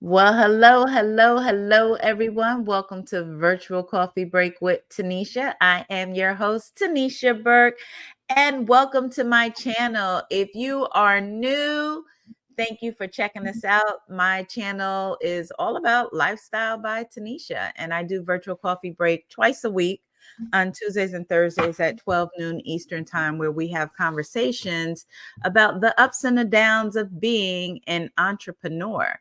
Well, hello, everyone. Welcome to Virtual Coffee Break with Tanisha. I am your host, Tanisha Burke, and welcome to my channel. If you are new, thank you for checking us out. My channel is all about lifestyle by Tanisha, and I do Virtual Coffee Break twice a week on Tuesdays and Thursdays at 12 noon Eastern Time, where we have conversations about the ups and the downs of being an entrepreneur,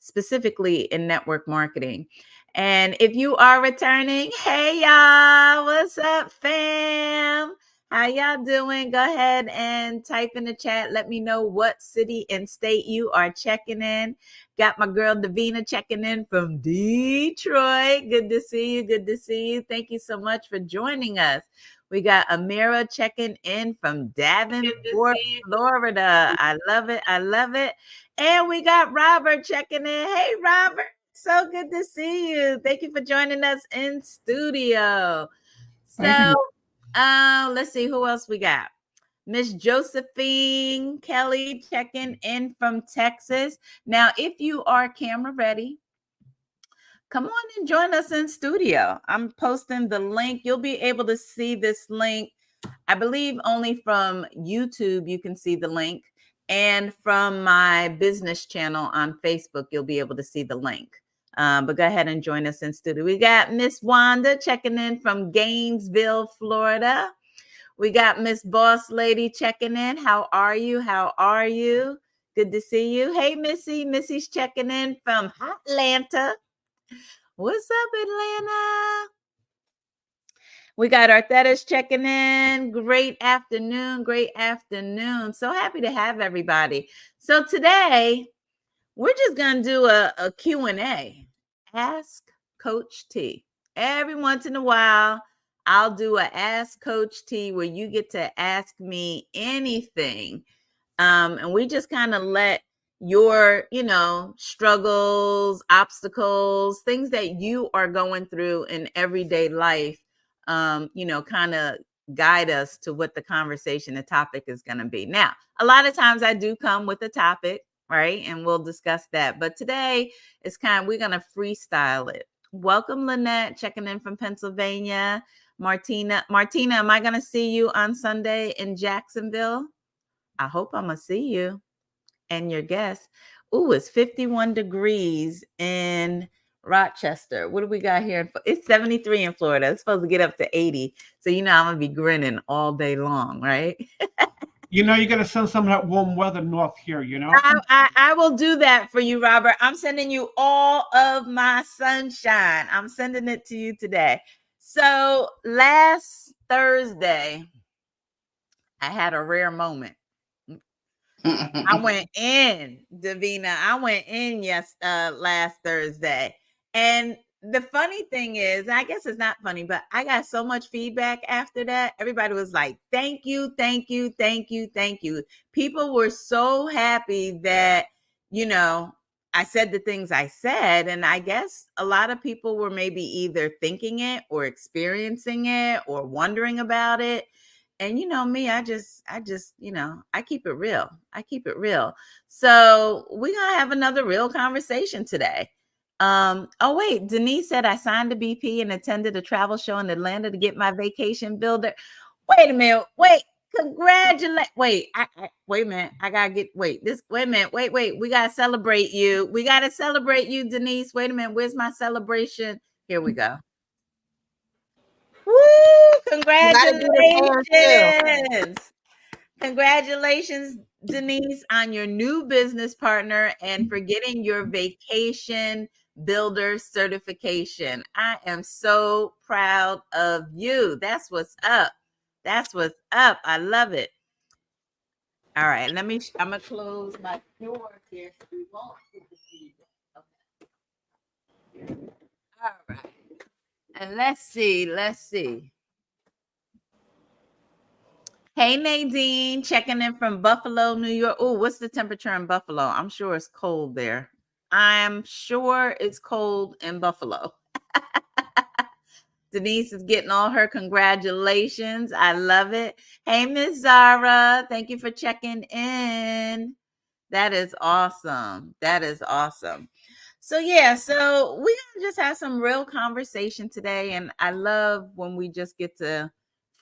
specifically in network marketing. And if you are returning, hey y'all, what's up, fam? How y'all doing? Go ahead and type in the chat. Let me know what city and state you are checking in. Got my girl Davina checking in from Detroit. Good to see you. Good to see you. Thank you so much for joining us. We got Amira checking in from Davenport, Florida. I love it. I love it. And we got Robert checking in. Hey, Robert. So good to see you. Thank you for joining us in studio. So, let's see who else we got. Miss Josephine Kelly checking in from Texas. Now, if you are camera ready, come on and join us in studio. I'm posting the link. You'll be able to see this link. I believe only from YouTube you can see the link. And from my business channel on Facebook, you'll be able to see the link. But go ahead and join us in studio. We got Miss Wanda checking in from Gainesville, Florida. We got Miss Boss Lady checking in. How are you? How are you? Good to see you. Hey, Missy. Missy's checking in from Atlanta. What's up, Atlanta? We got Arthetis checking in. Great afternoon. Great afternoon. So happy to have everybody. So today, we're just going to do a Q&A. Ask Coach T. Every once in a while, I'll do a Ask Coach T where you get to ask me anything. And we just kind of let your, struggles, obstacles, things that you are going through in everyday life, kind of guide us to what the conversation, the topic is going to be. Now, a lot of times I do come with a topic, right? And we'll discuss that. But today it's we're going to freestyle it. Welcome, Lynette, checking in from Pennsylvania. Martina, am I going to see you on Sunday in Jacksonville? I hope I'm going to see you and your guests. Ooh, it's 51 degrees in Rochester. What do we got here? It's 73 in Florida. It's supposed to get up to 80. So, I'm going to be grinning all day long, right? You got to send some of that warm weather north here, I will do that for you, Robert. I'm sending you all of my sunshine. I'm sending it to you today. So last Thursday, I had a rare moment. I went in, Davina. I went in last Thursday. And the funny thing is, I guess it's not funny, but I got so much feedback after that. Everybody was like, thank you, thank you, thank you, thank you. People were so happy that, I said the things I said. And I guess a lot of people were maybe either thinking it or experiencing it or wondering about it. And me, I keep it real. I keep it real. So we're gonna have another real conversation today. Oh wait, Denise said I signed a BP and attended a travel show in Atlanta to get my vacation builder. Wait a minute, congratulate. Wait a minute. I gotta get wait a minute, wait. We gotta celebrate you. We gotta celebrate you, Denise. Wait a minute, where's my celebration? Here we go. Woo! Congratulations. Congratulations, Denise, on your new business partner and for getting your vacation builder certification. I am so proud of you. That's what's up. That's what's up. I love it. All right, I'm going to close my door here so we won't get the feedback. Okay. All right. And let's see. Hey, Nadine, checking in from Buffalo, New York. Oh, what's the temperature in Buffalo? I'm sure it's cold there. I'm sure it's cold in Buffalo. Denise is getting all her congratulations. I love it. Hey, Miss Zara, thank you for checking in. That is awesome. That is awesome. So yeah, so we gonna just have some real conversation today, and I love when we just get to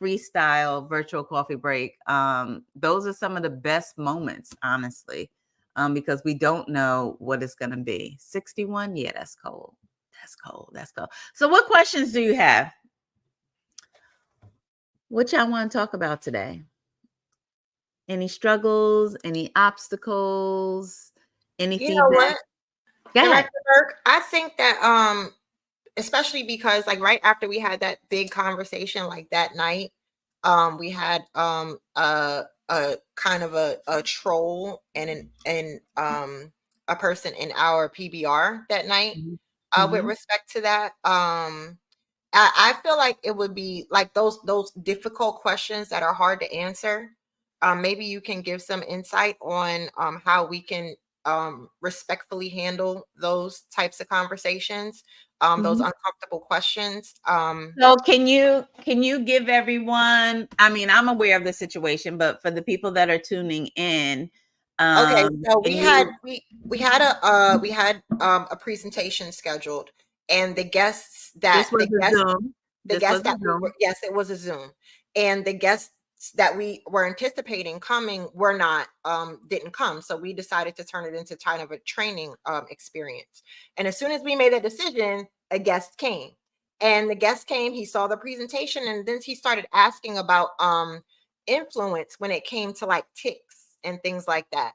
freestyle virtual coffee break. Those are some of the best moments, honestly, because we don't know what it's gonna be. 61, yeah, that's cold. That's cold. That's cold. So, what questions do you have? What y'all want to talk about today? Any struggles? Any obstacles? Any You know feedback? what, Go ahead. Director Burke? I think that especially because like right after we had that big conversation like that night, we had a kind of a troll and a person in our PBR that night Mhm. with Mhm. respect to that. I feel like it would be like those difficult questions that are hard to answer. Maybe you can give some insight on how we can respectfully handle those types of conversations, those Mhm. uncomfortable questions. So can you give everyone, I mean, I'm aware of the situation, but for the people that are tuning in, Okay, so can you we had a presentation scheduled, and this was a Zoom. the This was guests a that we were, Zoom. yes, it was a Zoom, and the guests that we were anticipating coming were not didn't come, so we decided to turn it into kind of a training experience. And as soon as we made a decision, a guest came, and the guest came. He saw the presentation, and then he started asking about influence when it came to like ticks and things like that.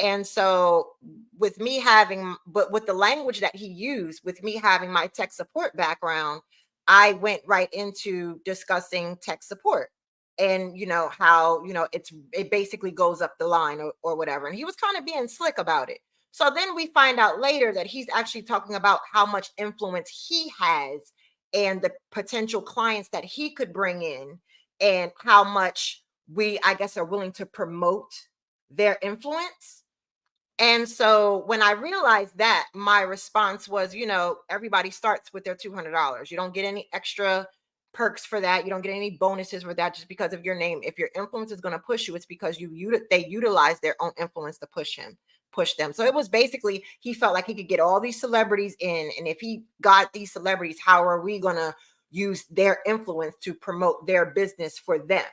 And so with me having, but with the language that he used, with me having my tech support background, I went right into discussing tech support and how it basically goes up the line, or whatever. And he was kind of being slick about it. So then we find out later that he's actually talking about how much influence he has and the potential clients that he could bring in, and how much we, I guess, are willing to promote their influence. And so when I realized that, my response was, everybody starts with their $200. You don't get any extra perks for that. You don't get any bonuses for that just because of your name. If your influence is going to push you, it's because they utilize their own influence to push them. So it was basically, he felt like he could get all these celebrities in, and if he got these celebrities, how are we going to use their influence to promote their business for them?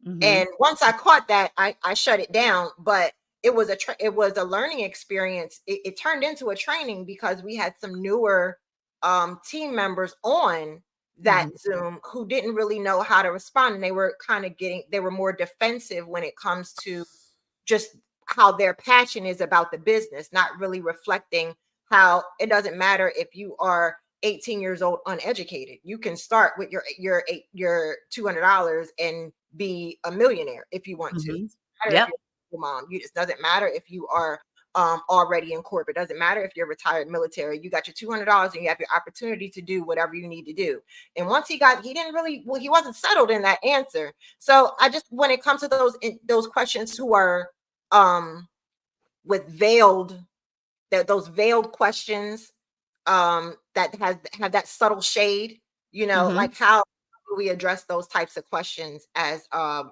Mhm. And once I caught that, I shut it down. But it was a learning experience. It turned into a training because we had some newer team members on that Mhm. Zoom who didn't really know how to respond, and they were more defensive when it comes to just how their passion is about the business, not really reflecting how it doesn't matter if you are 18 years old uneducated. You can start with your $200 and be a millionaire if you want to. It Mhm. doesn't matter if Yep. you're a mom. You just doesn't matter if you are already in corporate. Doesn't matter if you're retired military. You got your $200 and you have your opportunity to do whatever you need to do. And once he didn't really, well, he wasn't settled in that answer. So I just, when it comes to those questions who are with those veiled questions, that have that subtle shade, Mhm. like how do we address those types of questions as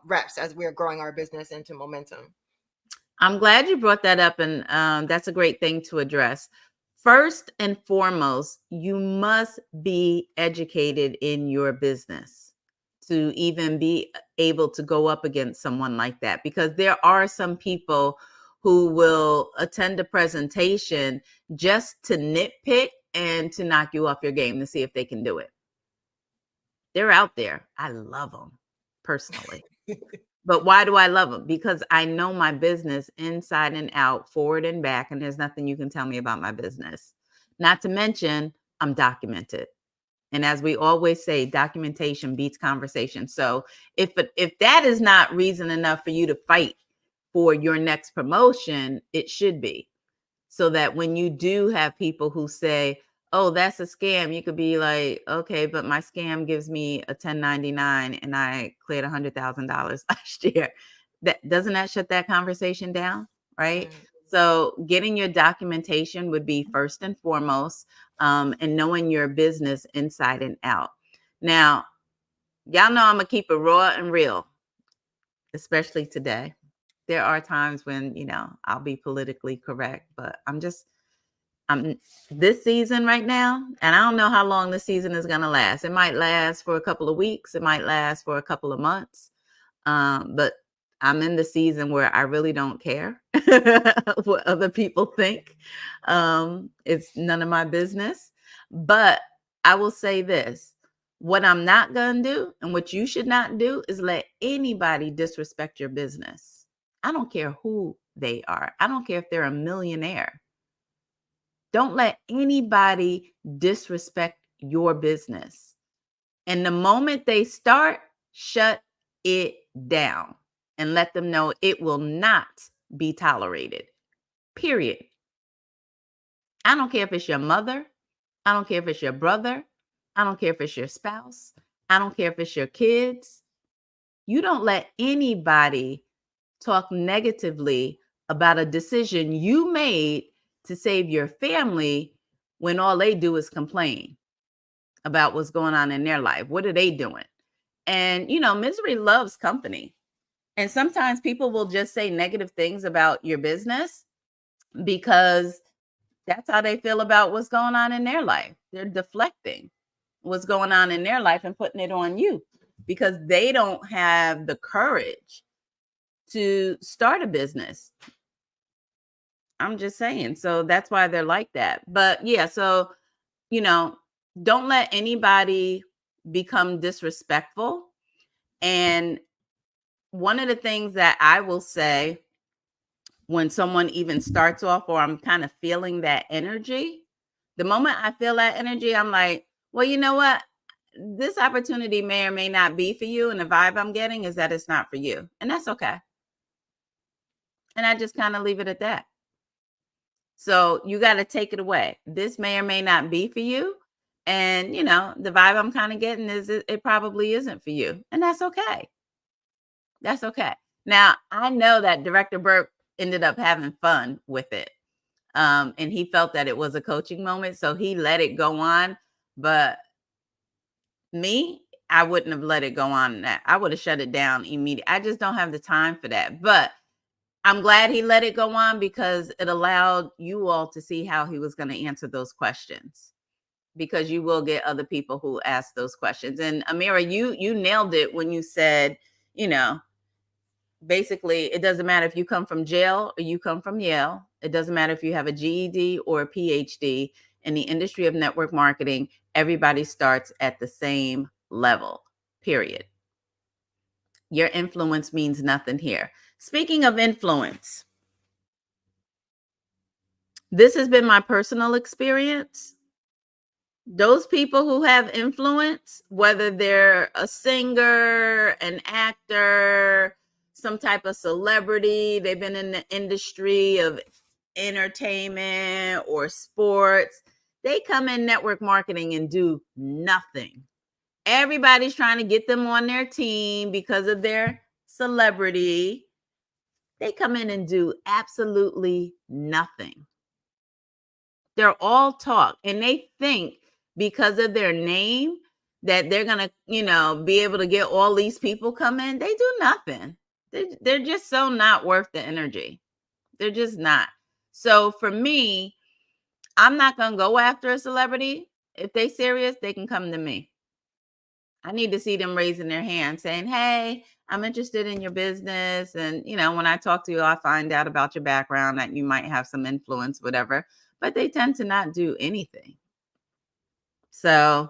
reps, as we're growing our business into momentum? I'm glad you brought that up, and that's a great thing to address. First and foremost, you must be educated in your business to even be able to go up against someone like that, because there are some people who will attend a presentation just to nitpick and to knock you off your game to see if they can do it. They're out there. I love them personally. But why do I love them? Because I know my business inside and out, forward and back, and there's nothing you can tell me about my business. Not to mention, I'm documented. And as we always say, documentation beats conversation. So if that is not reason enough for you to fight for your next promotion, it should be, so that when you do have people who say, "Oh, that's a scam," you could be like, "Okay, but my scam gives me a 1099 and I cleared $100,000 last year." That doesn't that shut that conversation down, right? Mm. So, getting your documentation would be first and foremost, and knowing your business inside and out. Now, y'all know I'm gonna keep it raw and real, especially today. there are times when, I'll be politically correct, but I'm this season right now, and I don't know how long this season is going to last. It might last for a couple of weeks. It might last for a couple of months. But I'm in the season where I really don't care what other people think. It's none of my business. But I will say this. What I'm not going to do and what you should not do is let anybody disrespect your business. I don't care who they are. I don't care if they're a millionaire. Don't let anybody disrespect your business. And the moment they start, shut it down and let them know it will not be tolerated. Period. I don't care if it's your mother. I don't care if it's your brother. I don't care if it's your spouse. I don't care if it's your kids. You don't let anybody talk negatively about a decision you made to save your family when all they do is complain about what's going on in their life. What are they doing? And, misery loves company. And sometimes people will just say negative things about your business because that's how they feel about what's going on in their life. They're deflecting what's going on in their life and putting it on you because they don't have the courage to start a business. I'm just saying. So that's why they're like that. But yeah, so, don't let anybody become disrespectful. And one of the things that I will say when someone even starts off or I'm kind of feeling that energy, the moment I feel that energy, I'm like, well, you know what? This opportunity may or may not be for you. And the vibe I'm getting is that it's not for you. And that's okay. And I just kind of leave it at that. So you got to take it away. This may or may not be for you. And, the vibe I'm kind of getting is it probably isn't for you. And that's okay. That's okay. Now, I know that Director Burke ended up having fun with it. And he felt that it was a coaching moment. So he let it go on. But me, I wouldn't have let it go on. That I would have shut it down immediately. I just don't have the time for that. But I'm glad he let it go on because it allowed you all to see how he was going to answer those questions. Because you will get other people who ask those questions. And Amira, you nailed it when you said, basically, it doesn't matter if you come from jail or you come from Yale. It doesn't matter if you have a GED or a PhD. In the industry of network marketing, everybody starts at the same level, period. Your influence means nothing here. Speaking of influence, this has been my personal experience. Those people who have influence, whether they're a singer, an actor, some type of celebrity, they've been in the industry of entertainment or sports, they come in network marketing and do nothing. Everybody's trying to get them on their team because of their celebrity. They come in and do absolutely nothing. They're all talk, and they think because of their name that they're going to, be able to get all these people come in. They do nothing. They're just so not worth the energy. They're just not. So for me, I'm not going to go after a celebrity. If they serious, they can come to me. I need to see them raising their hand saying, hey, I'm interested in your business. And, when I talk to you, I find out about your background, that you might have some influence, whatever. But they tend to not do anything. So,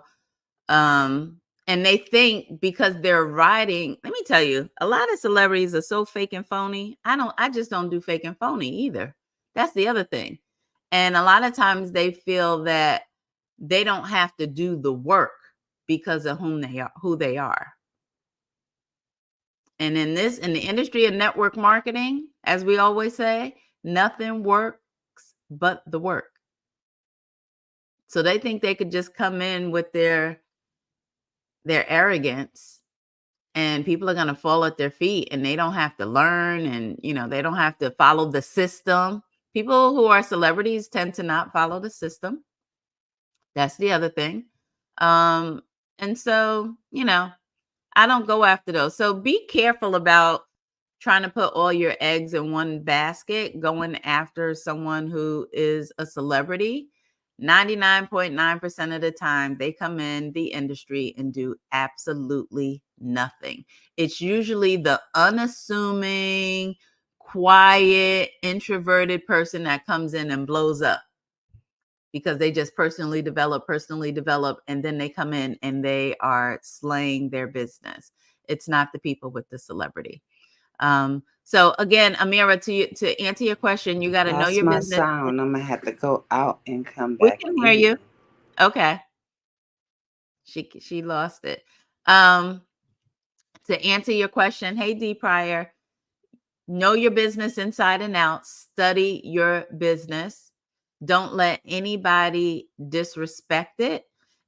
and they think because they're riding, let me tell you, a lot of celebrities are so fake and phony. I just don't do fake and phony either. That's the other thing. And a lot of times they feel that they don't have to do the work because of who they are. And in the industry of network marketing, as we always say, nothing works but the work. So they think they could just come in with their arrogance and people are going to fall at their feet and they don't have to learn and, they don't have to follow the system. People who are celebrities tend to not follow the system. That's the other thing. And so, I don't go after those. So be careful about trying to put all your eggs in one basket, going after someone who is a celebrity, 99.9% of the time, they come in the industry and do absolutely nothing. It's usually the unassuming, quiet, introverted person that comes in and blows up because they just personally develop, and then they come in and they are slaying their business. It's not the people with the celebrity. So again, Amira, to answer your question, you got to know Lost your my business. sound. I'm gonna have to go out and come We back can hear in. you. Okay. She lost it. Um, to answer your question, hey D Pryor, know your business inside and out, study your business. Don't let anybody disrespect it,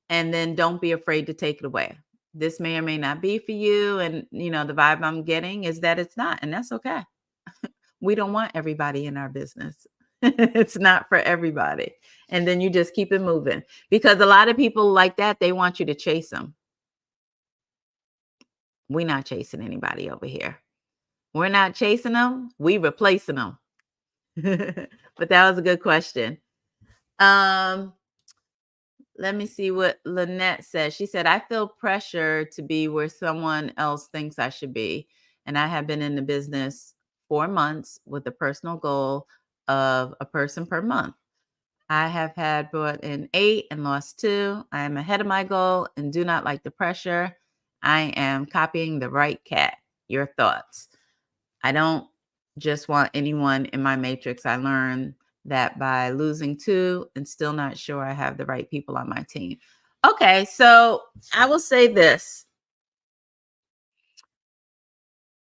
and then don't be afraid to take it away. This may or may not be for you, and the vibe I'm getting is that it's not, and that's okay. We don't want everybody in our business. It's not for everybody. And then you just keep it moving, because a lot of people like that, they want you to chase them. We're not chasing anybody over here. We're not chasing them. We replacing them. But that was a good question. Let me see what Lynette says. She said, I feel pressure to be where someone else thinks I should be. And I have been in the business 4 months with a personal goal of a person per month. I have had brought in 8 and lost 2. I am ahead of my goal and do not like the pressure. I am copying the right cat. Your thoughts? I don't just want anyone in my matrix. I learned that by losing 2 and still not sure I have the right people on my team. Okay, so I will say this.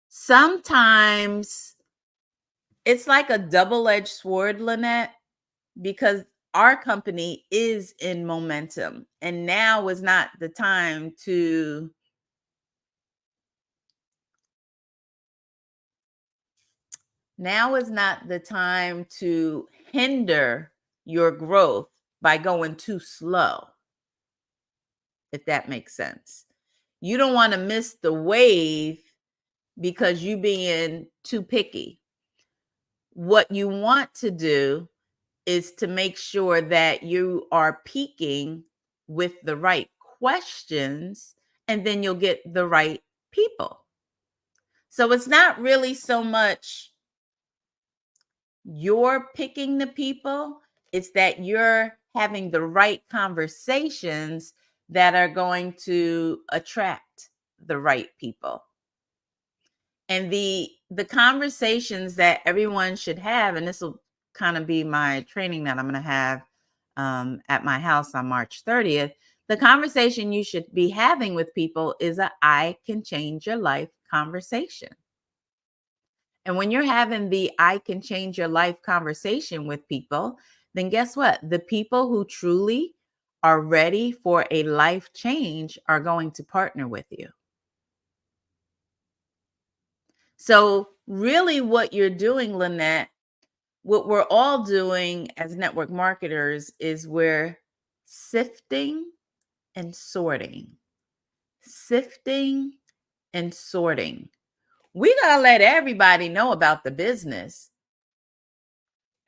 Sometimes it's like a double-edged sword, Lynette, because our company is in momentum, and now is not the time to hinder your growth by going too slow, if that makes sense. You don't want to miss the wave because you being too picky. What you want to do is to make sure that you are peaking with the right questions, and then you'll get the right people. So it's not really so much you're picking the people, it's that you're having the right conversations that are going to attract the right people. And the conversations that everyone should have, and this will kind of be my training that I'm going to have at my house on March 30th. The conversation you should be having with people is a I can change your life conversation. And when you're having the I can change your life conversation with people, then guess what? The people who truly are ready for a life change are going to partner with you. So really what you're doing, Lynette, what we're all doing as network marketers is we're sifting and sorting. Sifting and sorting. We got to let everybody know about the business.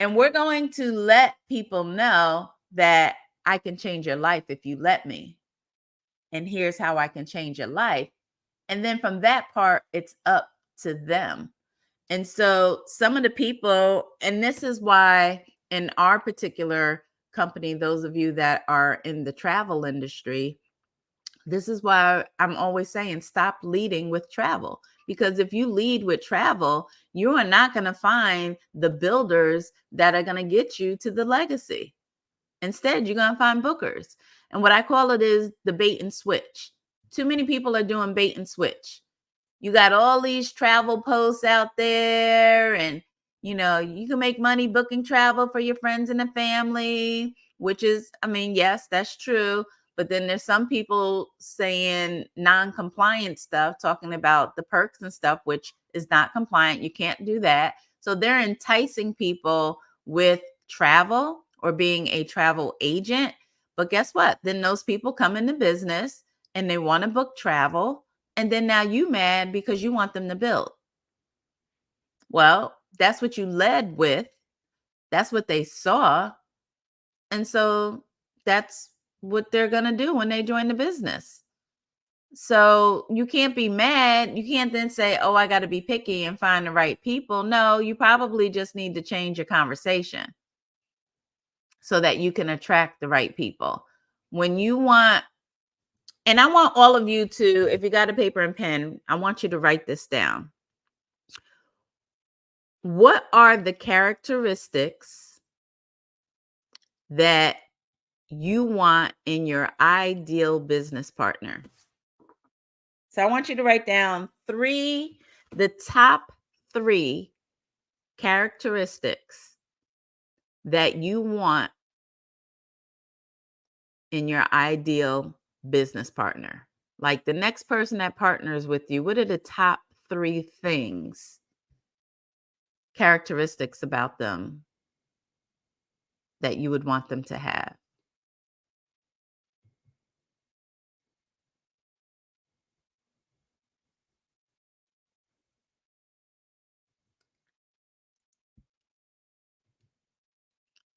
And we're going to let people know that I can change your life if you let me. And here's how I can change your life. And then from that part, it's up to them. And so some of the people, and this is why in our particular company, those of you that are in the travel industry, this is why I'm always saying stop leading with travel. Because if you lead with travel, you are not going to find the builders that are going to get you to the legacy. Instead, you're going to find bookers. And what I call it is the bait and switch. Too many people are doing bait and switch. You got all these travel posts out there, and you can make money booking travel for your friends and the family, which is, I mean, yes, that's true. But then there's some people saying non-compliant stuff, talking about the perks and stuff, which is not compliant. You can't do that. So they're enticing people with travel or being a travel agent. But guess what? Then those people come into business and they want to book travel. And then now you mad because you want them to build. Well, that's what you led with. That's what they saw. And so that's what they're going to do when they join the business. So you can't be mad. You can't then say, oh, I got to be picky and find the right people. No, you probably just need to change your conversation so that you can attract the right people. When you want, and I want all of you to, if you got a paper and pen, I want you to write this down. What are the characteristics that you want in your ideal business partner? So I want you to write down the top 3 characteristics that you want in your ideal business partner. Like the next person that partners with you, what are the top 3 things, characteristics about them that you would want them to have?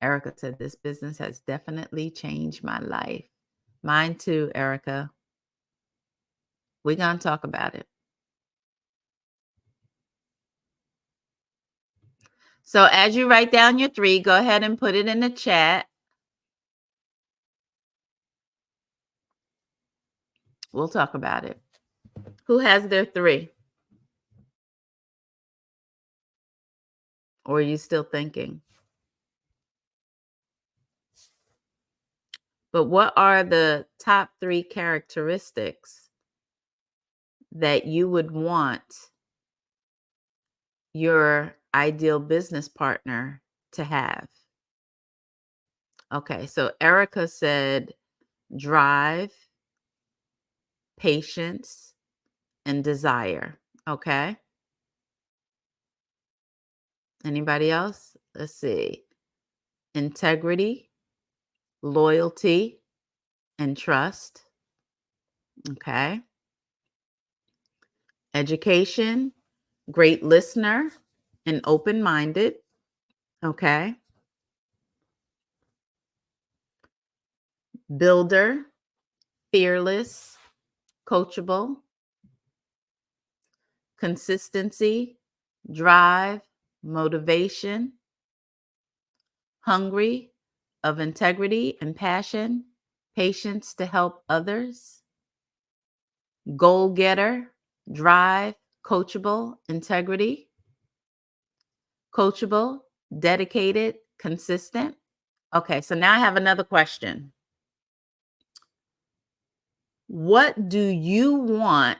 Erica said, this business has definitely changed my life. Mine too, Erica. We're going to talk about it. So as you write down your 3, go ahead and put it in the chat. We'll talk about it. Who has their 3? Or are you still thinking? But what are the top 3 characteristics that you would want your ideal business partner to have? Okay, so Erica said drive, patience, and desire. Okay. Anybody else? Let's see. Integrity, loyalty, and trust. Okay. Education, great listener, and open-minded. Okay. Builder, fearless, coachable. Consistency, drive, motivation. Hungry, of integrity and passion. Patience to help others. Goal getter, drive, coachable, integrity. Coachable, dedicated, consistent. Okay, so now I have another question. What do you want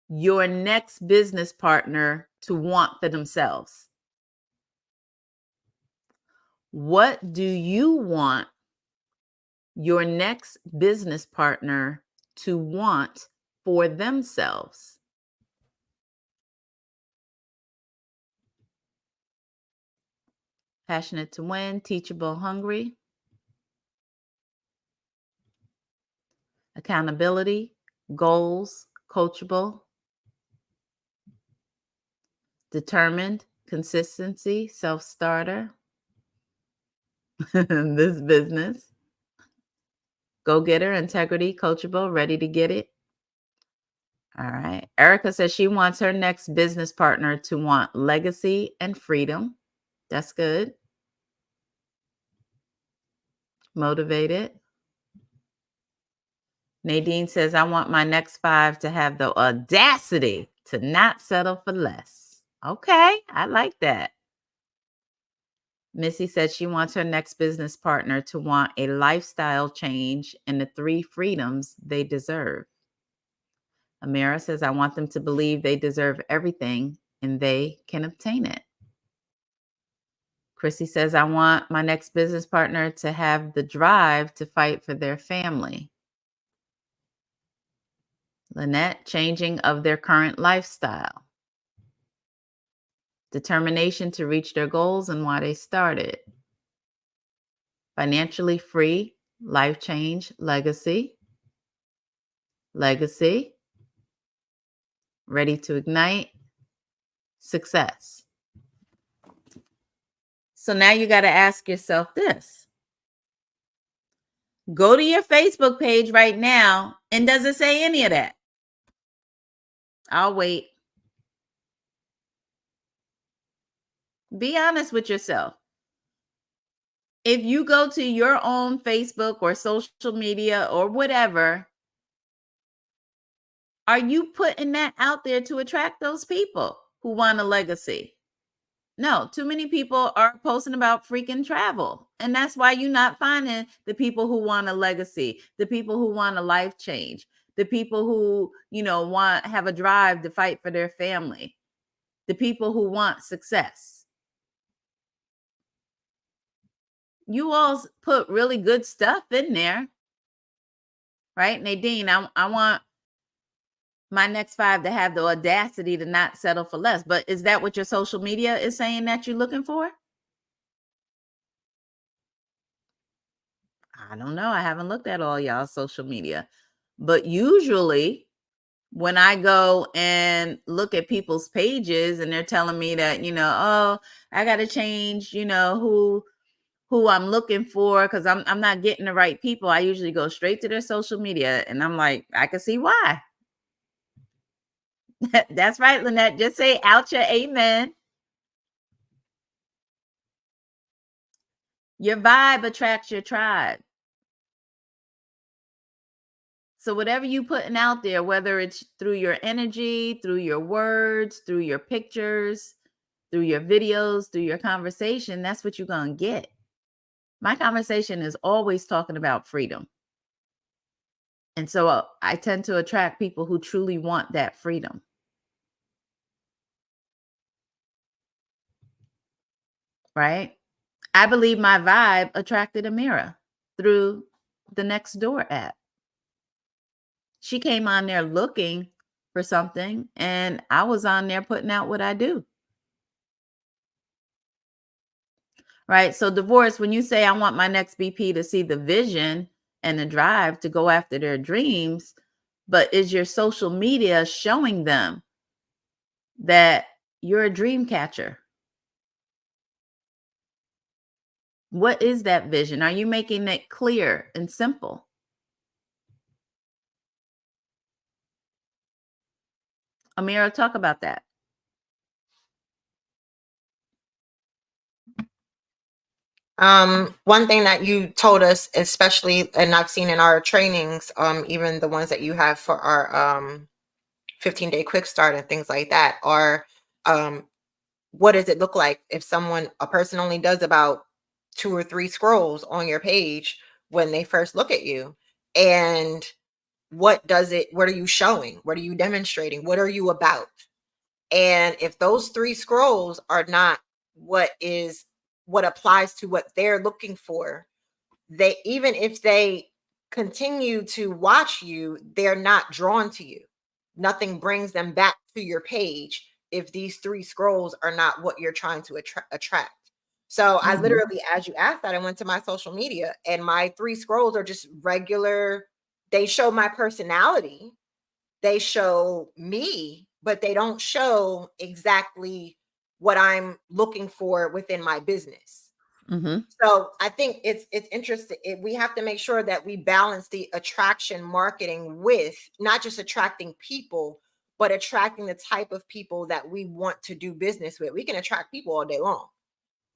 your next business partner to want for themselves? What do you want your next business partner to want for themselves? Passionate to win, teachable, hungry. Accountability, goals, coachable. Determined, consistency, self-starter. This business. Go-getter, integrity, coachable, ready to get it. All right. Erica says she wants her next business partner to want legacy and freedom. That's good. Motivated. Nadine says, I want my next 5 to have the audacity to not settle for less. Okay, I like that. Missy said she wants her next business partner to want a lifestyle change and the 3 freedoms they deserve. Amira says, I want them to believe they deserve everything and they can obtain it. Chrissy says, I want my next business partner to have the drive to fight for their family. Lynette, changing of their current lifestyle. Determination to reach their goals and why they started. Financially free, life change, legacy. Legacy. Ready to ignite, success. So now you got to ask yourself this. Go to your Facebook page right now, and does it say any of that? I'll wait. Be honest with yourself. If you go to your own Facebook or social media or whatever, are you putting that out there to attract those people who want a legacy? No, too many people are posting about freaking travel. And that's why you're not finding the people who want a legacy, the people who want a life change, the people who, have a drive to fight for their family, the people who want success. You all put really good stuff in there, right? Nadine, I want my next 5 to have the audacity to not settle for less. But is that what your social media is saying that you're looking for? I don't know. I haven't looked at all y'all's social media. But usually when I go and look at people's pages and they're telling me that, oh, I got to change, who I'm looking for because I'm not getting the right people, I usually go straight to their social media and I'm like, I can see why. That's right, Lynette. Just say out your amen. Your vibe attracts your tribe. So whatever you putting out there, whether it's through your energy, through your words, through your pictures, through your videos, through your conversation, that's what you're going to get. My conversation is always talking about freedom. And so I tend to attract people who truly want that freedom. Right? I believe my vibe attracted Amira through the Nextdoor app. She came on there looking for something, and I was on there putting out what I do. Right? So divorce, when you say I want my next BP to see the vision and the drive to go after their dreams, but is your social media showing them that you're a dream catcher? What is that vision? Are you making it clear and simple? Amira, talk about that. One thing that you told us, especially, and I've seen in our trainings, even the ones that you have for our 15-day quick start and things like that, are what does it look like if a person only does about 2 or 3 scrolls on your page when they first look at you? And what are you showing? What are you demonstrating? What are you about? And if those 3 scrolls are not what applies to what they're looking for, even if they continue to watch you, they're not drawn to you. Nothing brings them back to your page if these 3 scrolls are not what you're trying to attract. So I literally, as you asked that, I went to my social media and my 3 scrolls are just regular. They show my personality. They show me, but they don't show exactly what I'm looking for within my business. So I think it's interesting. We have to make sure that we balance the attraction marketing with not just attracting people, but attracting the type of people that we want to do business with. We can attract people all day long,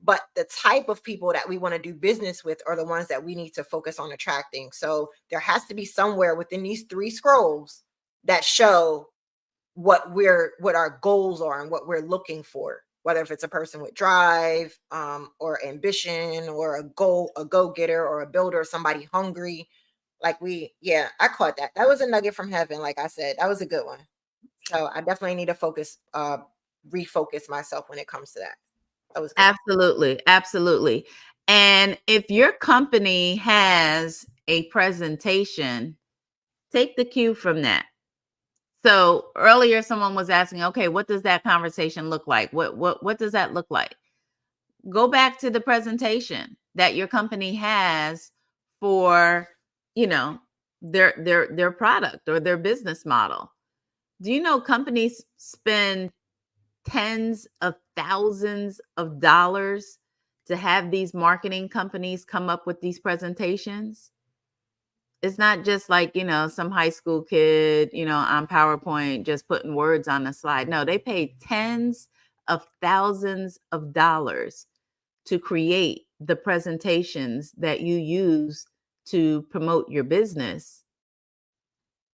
but the type of people that we want to do business with are the ones that we need to focus on attracting. So there has to be somewhere within these 3 scrolls that show what our goals are and what we're looking for, whether if it's a person with drive, or ambition, or a go-getter, or a builder, somebody hungry. I caught that. That was a nugget from heaven. Like I said, that was a good one. So I definitely need to refocus myself when it comes to that. That was good. Absolutely. And if your company has a presentation, take the cue from that. So earlier someone was asking, okay, what does that conversation look like? What does that look like? Go back to the presentation that your company has for, their product or their business model. Do you know companies spend tens of thousands of dollars to have these marketing companies come up with these presentations. It's not just like, some high school kid, on PowerPoint, just putting words on a slide. No, they pay tens of thousands of dollars to create the presentations that you use to promote your business.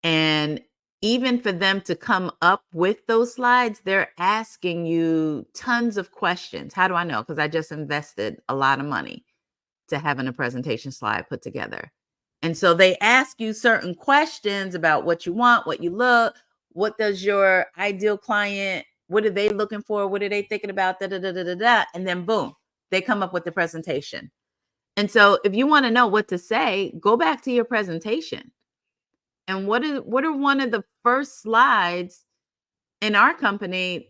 And even for them to come up with those slides, they're asking you tons of questions. How do I know? Because I just invested a lot of money to having a presentation slide put together. And so they ask you certain questions about what you want, what you look, what does your ideal client, what are they looking for? What are they thinking about? Da, da, da, da, da, da. And then boom, they come up with the presentation. And so if you want to know what to say, go back to your presentation. And what are one of the first slides in our company?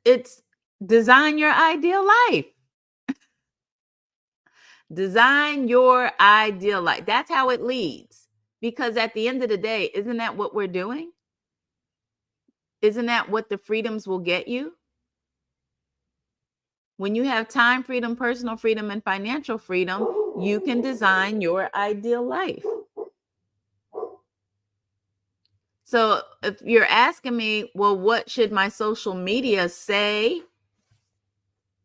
It's design your ideal life. Design your ideal life. That's how it leads. Because at the end of the day, isn't that what we're doing? Isn't that what the freedoms will get you? When you have time freedom, personal freedom, and financial freedom, you can design your ideal life. So if you're asking me, well, what should my social media say?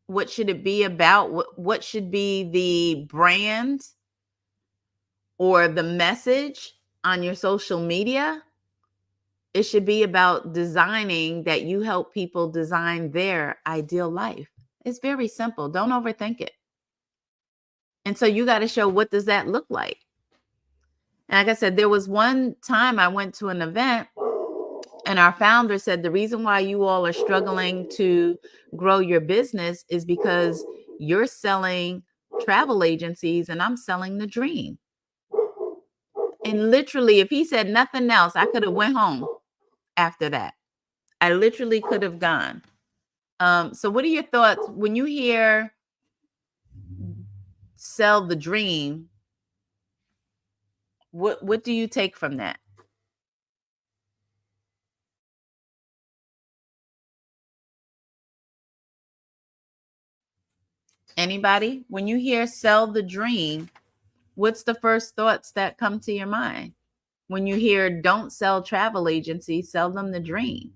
What should it be about? What should be the brand or the message on your social media? It should be about designing that you help people design their ideal life. It's very simple. Don't overthink it. And so you got to show, what does that look like? And like I said, there was one time I went to an event and our founder said, the reason why you all are struggling to grow your business is because you're selling travel agencies and I'm selling the dream. And literally, if he said nothing else, I could have went home after that. I literally could have gone. So what are your thoughts when you hear sell the dream? What do you take from that? Anybody? When you hear sell the dream, what's the first thoughts that come to your mind? When you hear don't sell travel agencies, sell them the dream.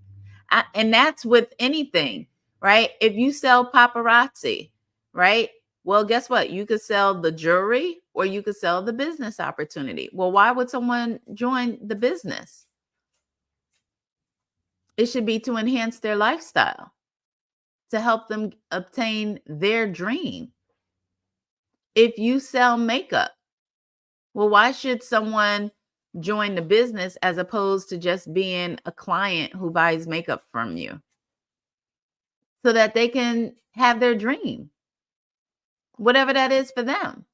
And that's with anything, right? If you sell paparazzi, right? Well, guess what? You could sell the jewelry or you could sell the business opportunity. Well, why would someone join the business? It should be to enhance their lifestyle, to help them obtain their dream. If you sell makeup, well, why should someone join the business as opposed to just being a client who buys makeup from you? So that they can have their dream, whatever that is for them.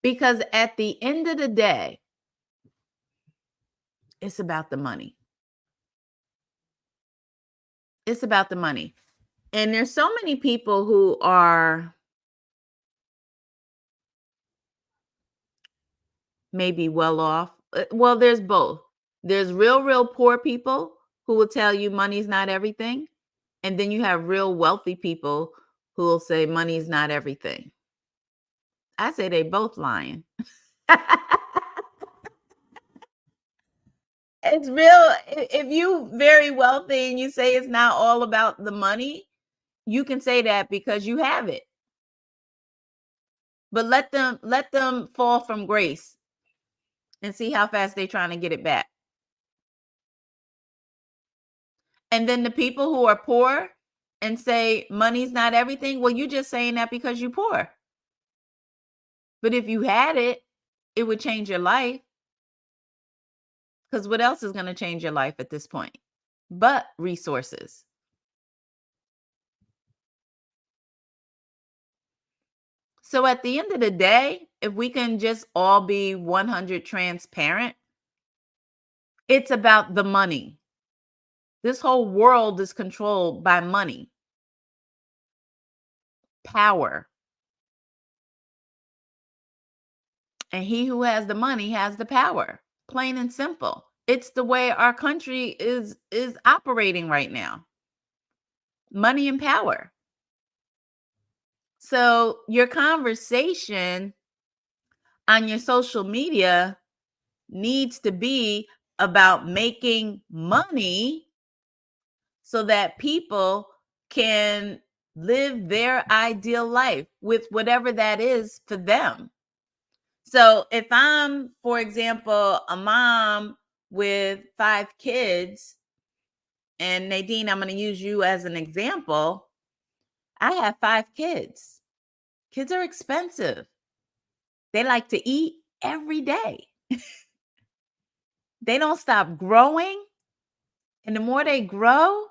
Because at the end of the day, it's about the money. It's about the money. And there's so many people who are maybe well off. Well, there's both. There's real poor people who will tell you money's not everything. And then you have real wealthy people who will say money's not everything. I say they both lying. It's real. If you very wealthy and you say it's not all about the money, you can say that because you have it. But let them fall from grace and see how fast they're trying to get it back. And then the people who are poor and say money's not everything, well, you're just saying that because you're poor. But if you had it, it would change your life. Because what else is going to change your life at this point but resources? So at the end of the day, if we can just all be 100 transparent, it's about the money. This whole world is controlled by money, power. And he who has the money has the power, plain and simple. It's the way our country is operating right now. Money and power. So your conversation on your social media needs to be about making money so that people can live their ideal life with whatever that is for them. So if I'm, for example, a mom with 5 kids, and Nadine, I'm going to use you as an example. I have 5 kids. Kids are expensive. They like to eat every day. They don't stop growing. And the more they grow,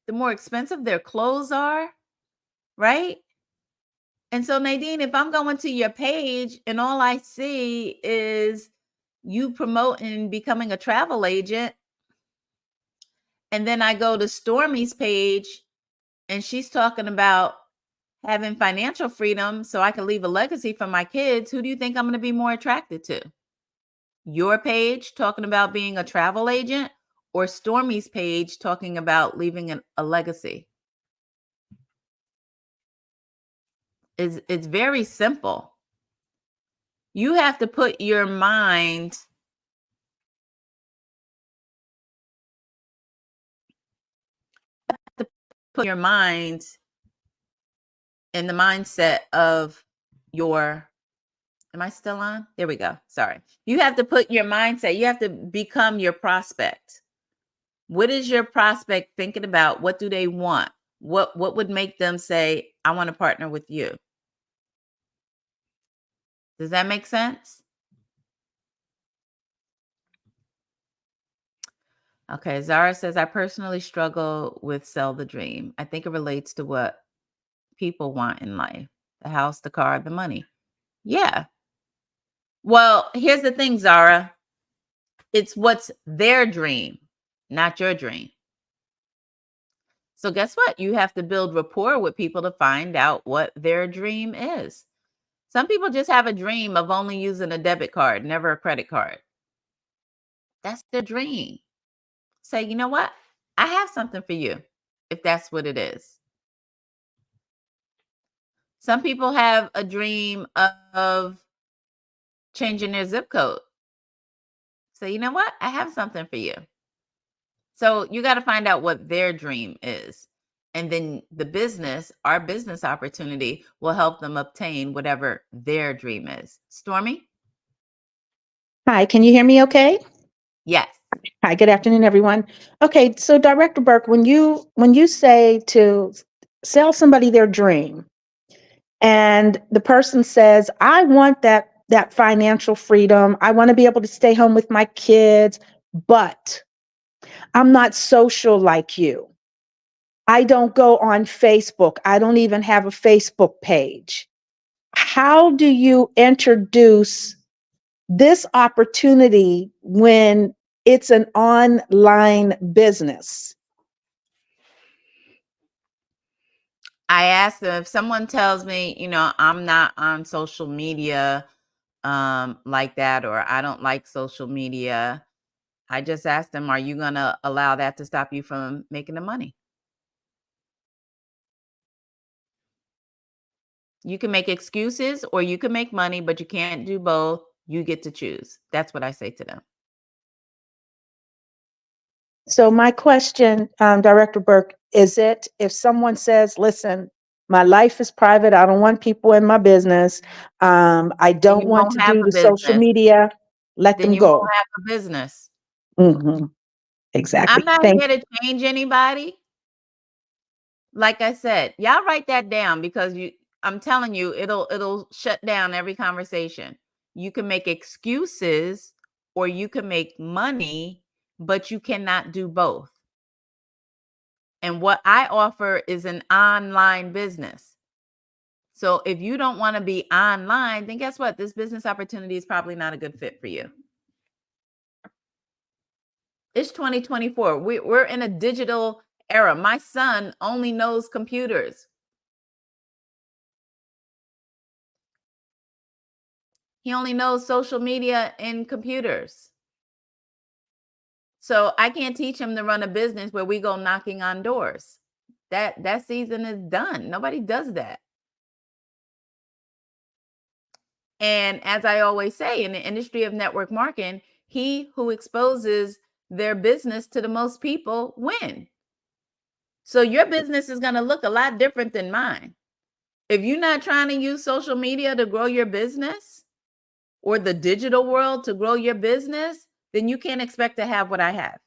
the more expensive their clothes are, right? And so, Nadine, if I'm going to your page and all I see is you promoting becoming a travel agent, and then I go to Stormy's page and she's talking about having financial freedom so I can leave a legacy for my kids, who do you think I'm going to be more attracted to? Your page talking about being a travel agent, or Stormy's page talking about leaving a legacy? It's very simple. You have to put your mind in the mindset of your, am I still on? There we go. Sorry. You have to put your mindset, you have to become your prospect. What is your prospect thinking about? What do they want? What would make them say, I want to partner with you? Does that make sense? Okay, Zara says, I personally struggle with sell the dream. I think it relates to what people want in life: the house, the car, the money. Yeah. Well, here's the thing, Zara. It's what's their dream, not your dream. So guess what? You have to build rapport with people to find out what their dream is. Some people just have a dream of only using a debit card, never a credit card. That's their dream. Say, you know what? I have something for you, if that's what it is. Some people have a dream of changing their zip code. Say, you know what? I have something for you. So you got to find out what their dream is. And then the business, our business opportunity, will help them obtain whatever their dream is. Stormy? Hi, can you hear me okay? Yes. Hi, good afternoon, everyone. Okay, so Director Burke, when you say to sell somebody their dream and the person says, I want that financial freedom, I want to be able to stay home with my kids, but I'm not social like you. I don't go on Facebook. I don't even have a Facebook page. How do you introduce this opportunity when it's an online business? I asked them, if someone tells me, I'm not on social media like that, or I don't like social media, I just asked them, are you going to allow that to stop you from making the money? You can make excuses or you can make money, but you can't do both. You get to choose. That's what I say to them. So my question, Director Burke, is it if someone says, listen, my life is private, I don't want people in my business, I Then don't you want won't to have do a the social business. media, let Then them you won't go. have a business. Hmm. I'm Exactly. not Thank here to change anybody. Like I said, y'all write that down, because I'm telling you, it'll shut down every conversation. You can make excuses or you can make money, but you cannot do both. And what I offer is an online business. So if you don't want to be online, then guess what? This business opportunity is probably not a good fit for you. It's 2024. We're in a digital era. My son only knows computers. He only knows social media and computers. So I can't teach him to run a business where we go knocking on doors. That season is done. Nobody does that. And as I always say, in the industry of network marketing, he who exposes their business to the most people win. So your business is going to look a lot different than mine. If you're not trying to use social media to grow your business or the digital world to grow your business, then you can't expect to have what I have.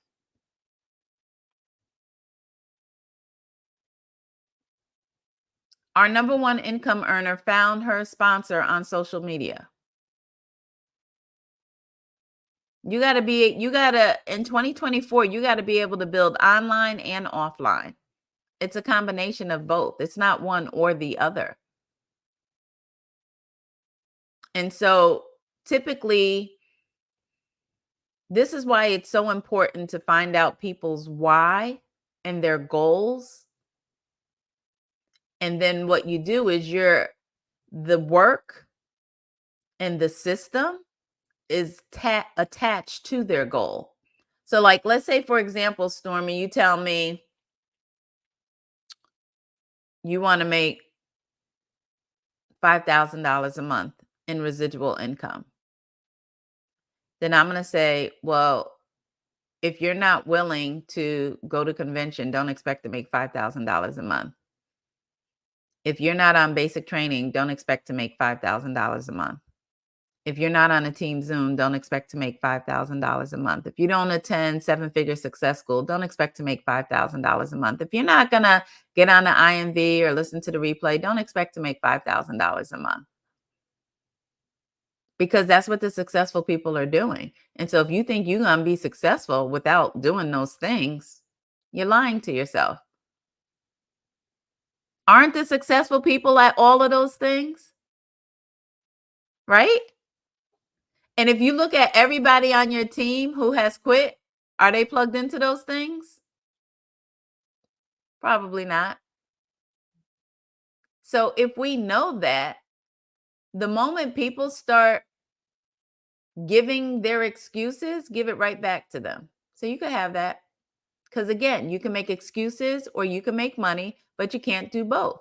Our number one income earner found her sponsor on social media. You got to, in 2024, you got to be able to build online and offline. It's a combination of both. It's not one or the other. And so typically, this is why it's so important to find out people's why and their goals. And then what you do is the work and the system is attached to their goal. So like, let's say, for example, Stormy, you tell me you want to make $5,000 a month in residual income. Then I'm going to say, well, if you're not willing to go to convention, don't expect to make $5,000 a month. If you're not on basic training, don't expect to make $5,000 a month. If you're not on a team Zoom, don't expect to make $5,000 a month. If you don't attend 7-figure success school, don't expect to make $5,000 a month. If you're not going to get on the IMV or listen to the replay, don't expect to make $5,000 a month. Because that's what the successful people are doing. And so if you think you're going to be successful without doing those things, you're lying to yourself. Aren't the successful people at all of those things? Right? And if you look at everybody on your team who has quit, are they plugged into those things? Probably not. So if we know that, the moment people start giving their excuses, give it right back to them. So you could have that. Because again, you can make excuses or you can make money, but you can't do both.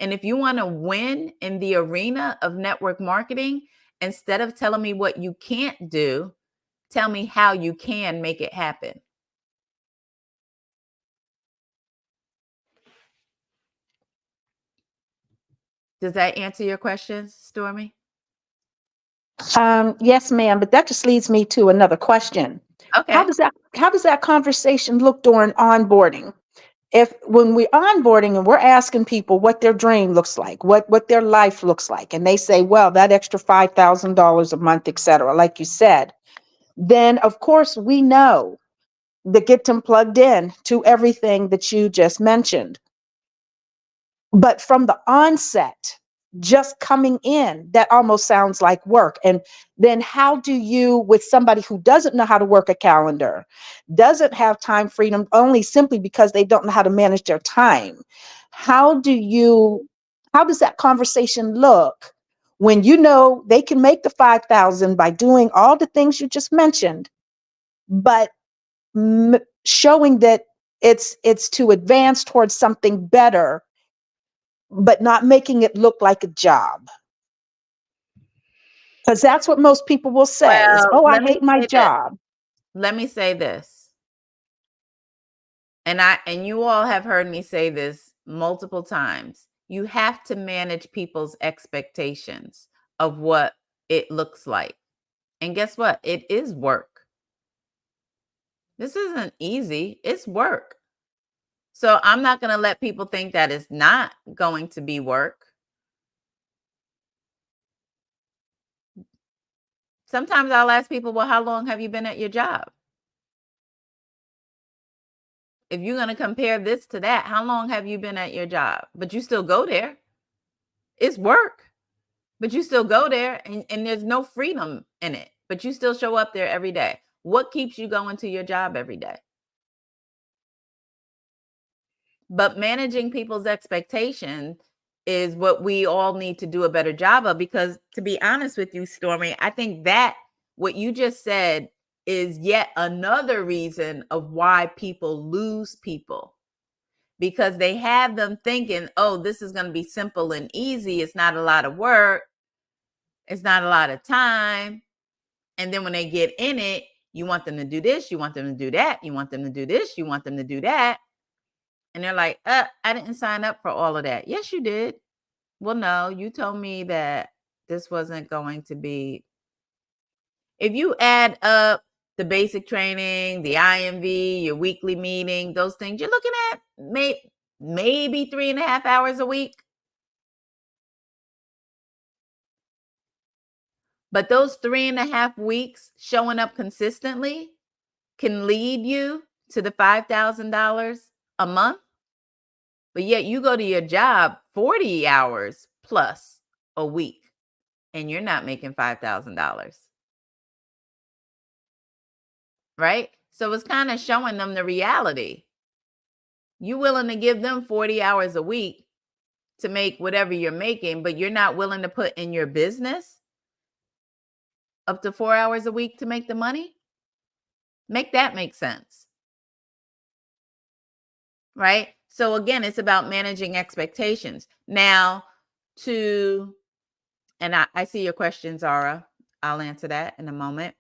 And if you want to win in the arena of network marketing, instead of telling me what you can't do, tell me how you can make it happen. Does that answer your questions, Stormy? Yes, ma'am. But that just leads me to another question. Okay. How does that conversation look during onboarding? If when we're onboarding and we're asking people what their dream looks like, what their life looks like, and they say, well, that extra $5,000 a month, et cetera, like you said, then of course we know to get them plugged in to everything that you just mentioned. But from the onset, just coming in, that almost sounds like work. And then how do you, with somebody who doesn't know how to work a calendar, doesn't have time freedom only simply because they don't know how to manage their time, how does that conversation look when you know they can make the 5,000 by doing all the things you just mentioned, but showing that it's to advance towards something better, but not making it look like a job? Because that's what most people will say is, Well, oh, I let me hate my say this. job. Let me say this. And you all have heard me say this multiple times. You have to manage people's expectations of what it looks like. And guess what? It is work. This isn't easy. It's work. So I'm not going to let people think that it's not going to be work. Sometimes I'll ask people, well, how long have you been at your job? If you're going to compare this to that, how long have you been at your job? But you still go there. It's work, but you still go there and there's no freedom in it, but you still show up there every day. What keeps you going to your job every day? But managing people's expectations is what we all need to do a better job of, because to be honest with you, Stormy, I think that what you just said is yet another reason of why people lose people, because they have them thinking, oh, this is going to be simple and easy. It's not a lot of work. It's not a lot of time. And then when they get in it, you want them to do this, you want them to do that, you want them to do this, you want them to do that. And they're like, I didn't sign up for all of that. Yes, you did. Well, no, you told me that this wasn't going to be. If you add up the basic training, the IMV, your weekly meeting, those things, you're looking at maybe 3.5 hours a week. But those 3.5 weeks showing up consistently can lead you to the $5,000 a month. But yet you go to your job 40 hours plus a week and you're not making $5,000. Right? So it's kind of showing them the reality. You're willing to give them 40 hours a week to make whatever you're making, but you're not willing to put in your business up to 4 hours a week to make the money. Make that make sense. Right? So again, it's about managing expectations. Now, and I see your question, Zara. I'll answer that in a moment.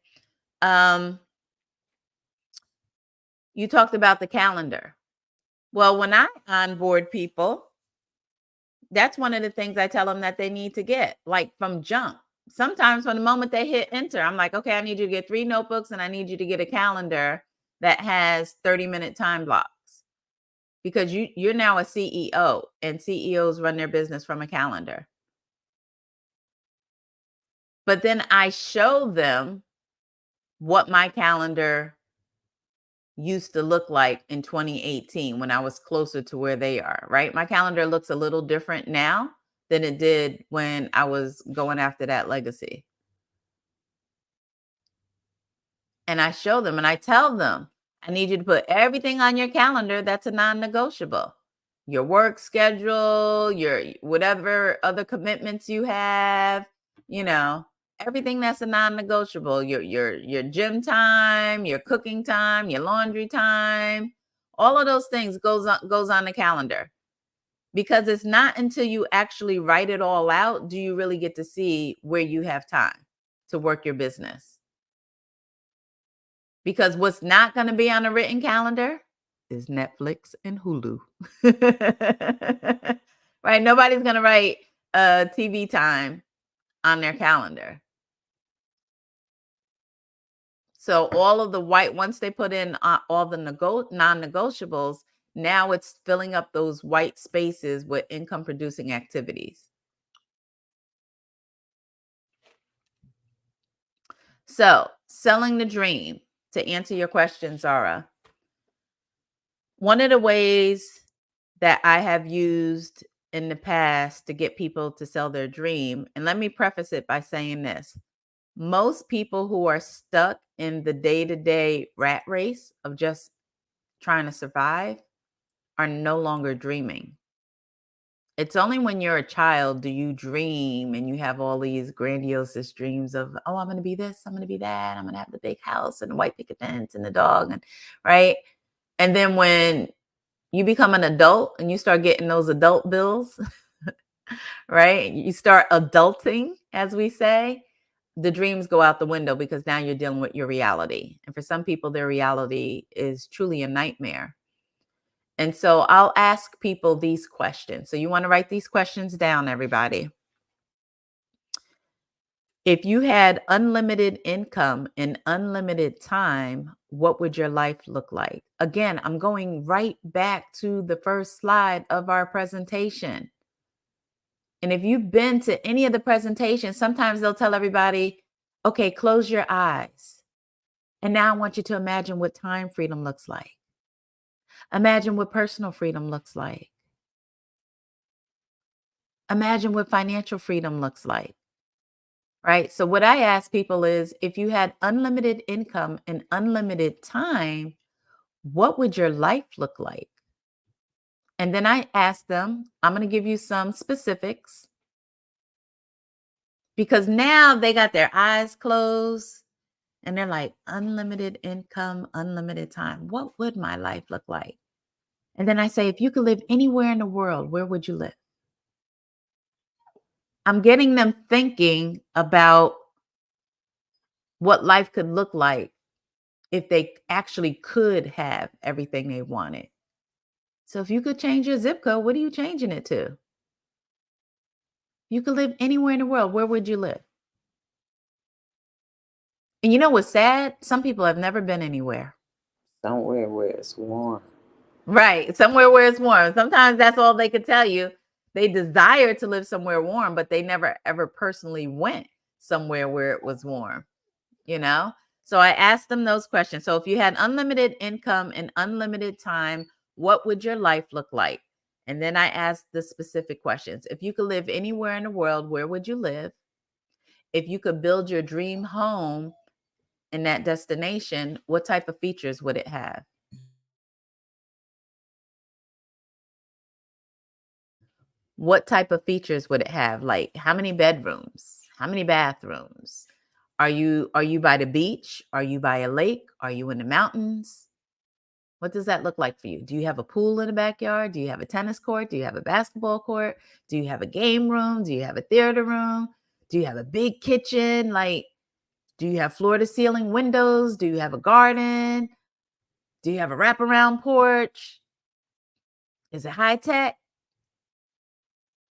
You talked about the calendar. Well, when I onboard people, that's one of the things I tell them that they need to get, like from jump. Sometimes from the moment they hit enter, I'm like, okay, I need you to get 3 notebooks and I need you to get a calendar that has 30-minute time blocks. Because you're now a CEO and CEOs run their business from a calendar. But then I show them what my calendar used to look like in 2018 when I was closer to where they are, right? My calendar looks a little different now than it did when I was going after that legacy. And I show them and I tell them, I need you to put everything on your calendar that's a non-negotiable. Your work schedule, your whatever other commitments you have, everything that's a non-negotiable, your gym time, your cooking time, your laundry time, all of those things goes on the calendar. Because it's not until you actually write it all out do you really get to see where you have time to work your business. Because what's not going to be on a written calendar is Netflix and Hulu. Right? Nobody's going to write TV time on their calendar. So all of the once they put in all the non-negotiables, now it's filling up those white spaces with income producing activities. So selling the dream, to answer your question, Zara, one of the ways that I have used in the past to get people to sell their dream, and let me preface it by saying this. Most people who are stuck in the day-to-day rat race of just trying to survive are no longer dreaming. It's only when you're a child do you dream and you have all these grandiose dreams of, oh, I'm going to be this, I'm going to be that, I'm going to have the big house and the white picket fence and the dog, and right? And then when you become an adult and you start getting those adult bills, right? You start adulting, as we say, the dreams go out the window because now you're dealing with your reality. And for some people, their reality is truly a nightmare. And so I'll ask people these questions. So you want to write these questions down, everybody. If you had unlimited income and unlimited time, what would your life look like? Again, I'm going right back to the first slide of our presentation. And if you've been to any of the presentations, sometimes they'll tell everybody, okay, close your eyes. And now I want you to imagine what time freedom looks like. Imagine what personal freedom looks like. Imagine what financial freedom looks like. Right? So what I ask people is, if you had unlimited income and unlimited time, what would your life look like? And then I ask them, I'm going to give you some specifics, because now they got their eyes closed and they're like, unlimited income, unlimited time. What would my life look like? And then I say, if you could live anywhere in the world, where would you live? I'm getting them thinking about what life could look like if they actually could have everything they wanted. So if you could change your zip code, what are you changing it to? You could live anywhere in the world. Where would you live? And you know what's sad? Some people have never been anywhere. Somewhere where it's warm. Right. Somewhere where it's warm. Sometimes that's all they could tell you. They desire to live somewhere warm, but they never ever personally went somewhere where it was warm, you know? So I asked them those questions. So if you had unlimited income and unlimited time, what would your life look like? And then I asked the specific questions. If you could live anywhere in the world, where would you live? If you could build your dream home in that destination, what type of features would it have? What type of features would it have? Like how many bedrooms? How many bathrooms? Are you by the beach? Are you by a lake? Are you in the mountains? What does that look like for you? Do you have a pool in the backyard? Do you have a tennis court? Do you have a basketball court? Do you have a game room? Do you have a theater room? Do you have a big kitchen? Like, do you have floor to ceiling windows? Do you have a garden? Do you have a wraparound porch? Is it high tech?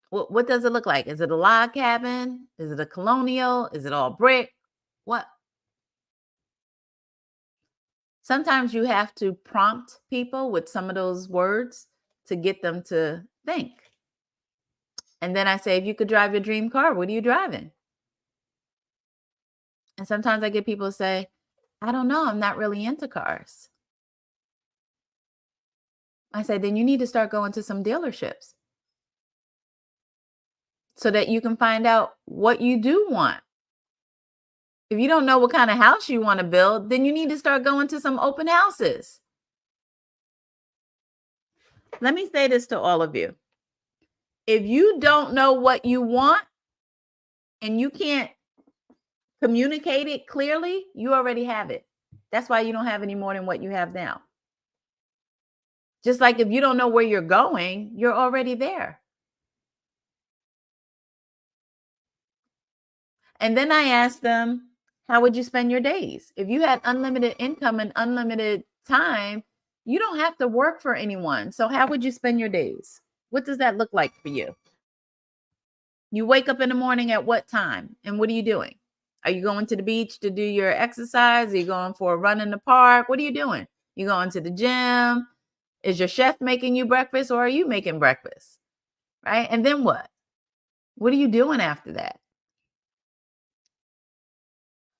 What does it look like? Is it a log cabin? Is it a colonial? Is it all brick? What? Sometimes you have to prompt people with some of those words to get them to think. And then I say, if you could drive your dream car, what are you driving? And sometimes I get people to say, I don't know, I'm not really into cars. I say, then you need to start going to some dealerships so that you can find out what you do want. If you don't know what kind of house you want to build, then you need to start going to some open houses. Let me say this to all of you. If you don't know what you want and you can't communicate it clearly, you already have it. That's why you don't have any more than what you have now. Just like if you don't know where you're going, you're already there. And then I asked them, how would you spend your days? If you had unlimited income and unlimited time, you don't have to work for anyone. So how would you spend your days? What does that look like for you? You wake up in the morning at what time? And what are you doing? Are you going to the beach to do your exercise? Are you going for a run in the park? What are you doing? You going to the gym? Is your chef making you breakfast or are you making breakfast? Right? And then what? What are you doing after that?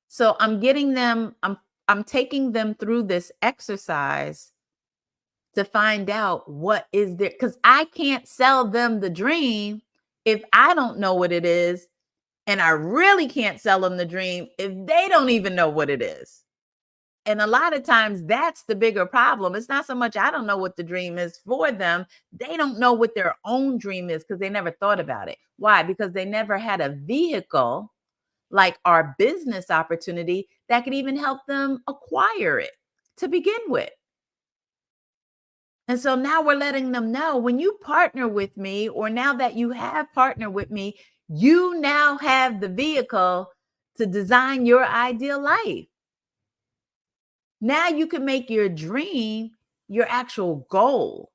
So I'm getting them, I'm taking them through this exercise to find out what is there, because I can't sell them the dream if I don't know what it is. And I really can't sell them the dream if they don't even know what it is. And a lot of times that's the bigger problem. It's not so much I don't know what the dream is for them. They don't know what their own dream is because they never thought about it. Why? Because they never had a vehicle like our business opportunity that could even help them acquire it to begin with. And so now we're letting them know when you partner with me, or now that you have partnered with me, you now have the vehicle to design your ideal life. Now you can make your dream your actual goal.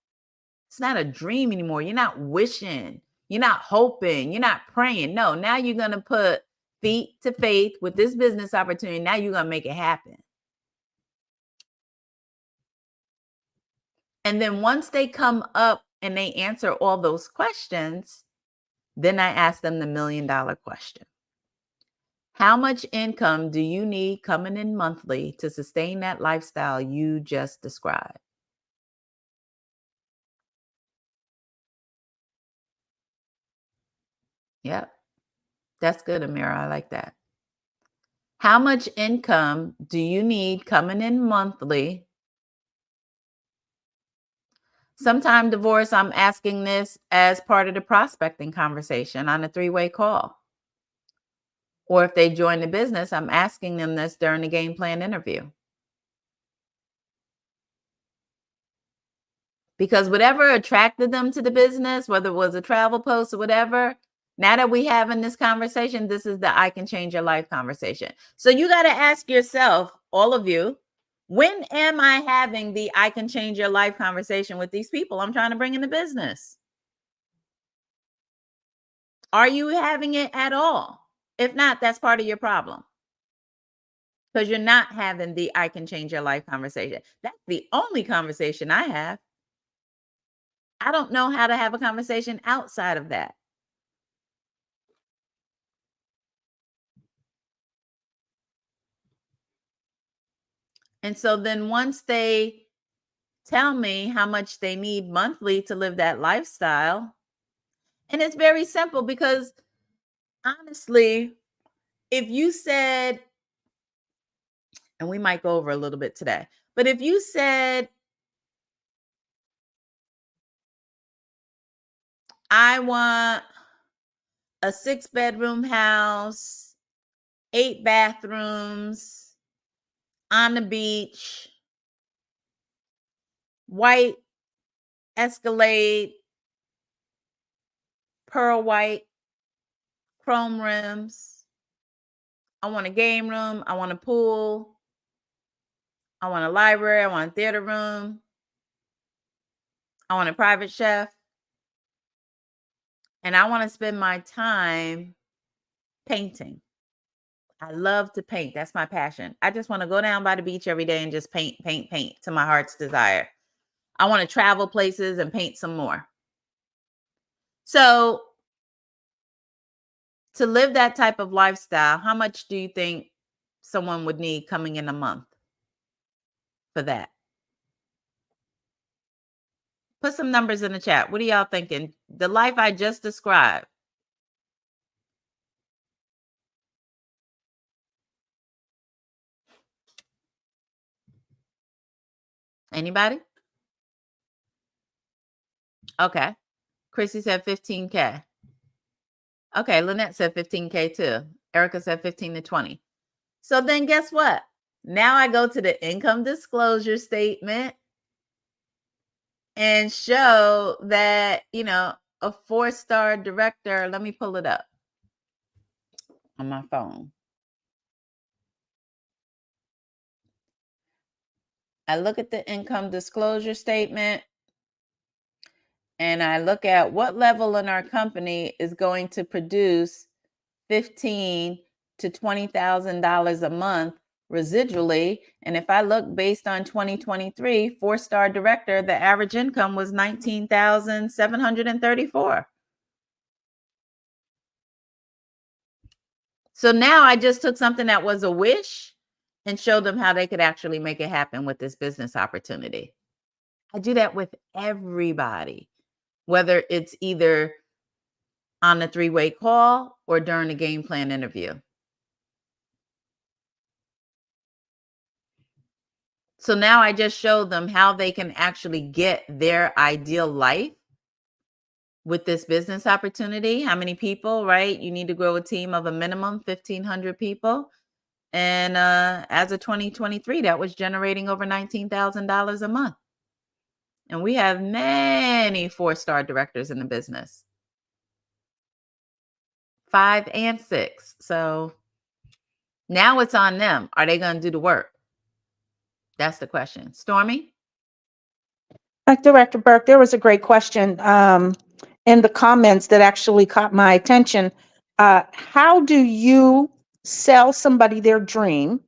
It's not a dream anymore. You're not wishing, you're not hoping, you're not praying. No, now you're going to put feet to faith with this business opportunity. Now you're going to make it happen. And then once they come up and they answer all those questions, then I ask them the $1 million question. How much income do you need coming in monthly to sustain that lifestyle you just described? Yep. That's good, Amira. I like that. How much income do you need coming in monthly? Sometime divorce, I'm asking this as part of the prospecting conversation on a 3-way call. Or if they join the business, I'm asking them this during the game plan interview. Because whatever attracted them to the business, whether it was a travel post or whatever, Now that we having this conversation, this is the I can change your life conversation. So you got to ask yourself, all of you, when am I having the I can change your life conversation with these people I'm trying to bring into business? Are you having it at all? If not, that's part of your problem. Because you're not having the I can change your life conversation. That's the only conversation I have. I don't know how to have a conversation outside of that. And so then once they tell me how much they need monthly to live that lifestyle, and it's very simple because honestly, if you said, and we might go over a little bit today, but if you said, I want a 6-bedroom house, 8 bathrooms, on the beach, white Escalade, pearl white, chrome rims. I want a game room. I want a pool. I want a library. I want a theater room. I want a private chef. And I want to spend my time painting. I love to paint. That's my passion. I just want to go down by the beach every day and just paint to my heart's desire. I want to travel places and paint some more. So to live that type of lifestyle, how much do you think someone would need coming in a month for that? Put some numbers in the chat. What are y'all thinking? The life I just described. Anybody? Okay. Chrissy said 15K. Okay, Lynette said 15K too. Erica said 15 to 20. So then guess what? Now I go to the income disclosure statement and show that, a 4-star director, let me pull it up on my phone. I look at the income disclosure statement and I look at what level in our company is going to produce $15,000 to $20,000 a month residually. And if I look based on 2023, 4-star director, the average income was $19,734. So now I just took something that was a wish and showed them how they could actually make it happen with this business opportunity. I do that with everybody, whether it's either on the 3-way call or during the game plan interview. So now I just showed them how they can actually get their ideal life with this business opportunity. How many people, right? You need to grow a team of a minimum 1,500 people. And as of 2023, that was generating over $19,000 a month. And we have many 4-star directors in the business, 5 and 6. So now it's on them. Are they going to do the work? That's the question. Stormy? Director Burke, there was a great question in the comments that actually caught my attention. How do you sell somebody their dream?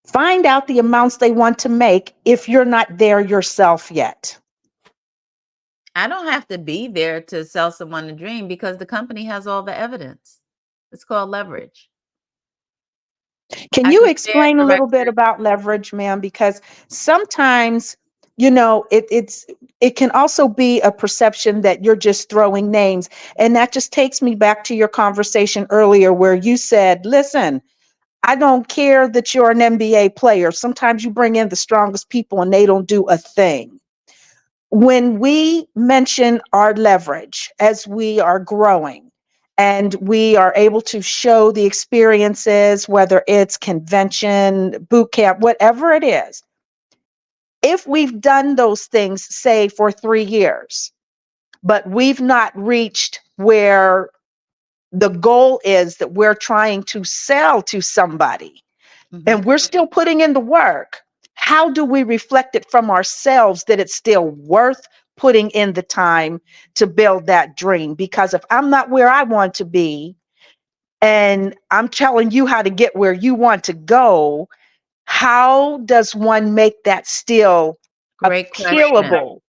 Find out the amounts they want to make if you're not there yourself yet. I don't have to be there to sell someone a dream because the company has all the evidence. It's called leverage. Can you explain a little bit about leverage, ma'am? Because sometimes, it can also be a perception that you're just throwing names. And that just takes me back to your conversation earlier where you said, listen, I don't care that you're an NBA player. Sometimes you bring in the strongest people and they don't do a thing. When we mention our leverage as we are growing and we are able to show the experiences, whether it's convention, boot camp, whatever it is, if we've done those things, say for 3 years, but we've not reached where the goal is that we're trying to sell to somebody and we're still putting in the work. How do we reflect it from ourselves that it's still worth putting in the time to build that dream? Because if I'm not where I want to be and I'm telling you how to get where you want to go, how does one make that still Great question. appealable?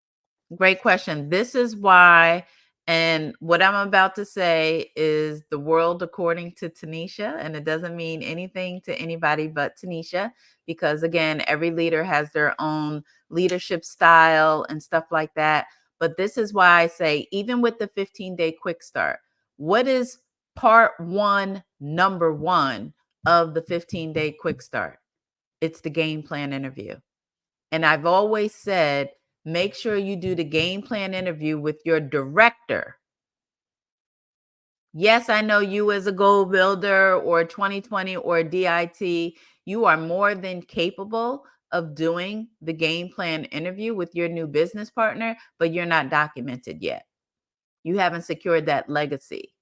Great question. This is why, and what I'm about to say is the world according to Tanisha, and it doesn't mean anything to anybody but Tanisha, because again, every leader has their own leadership style and stuff like that. But this is why I say, even with the 15-day quick start, what is part one, number one of the 15-day quick start? It's the game plan interview. And I've always said, make sure you do the game plan interview with your director. Yes, I know you as a goal builder or 2020 or DIT, you are more than capable of doing the game plan interview with your new business partner, but you're not documented yet. You haven't secured that legacy.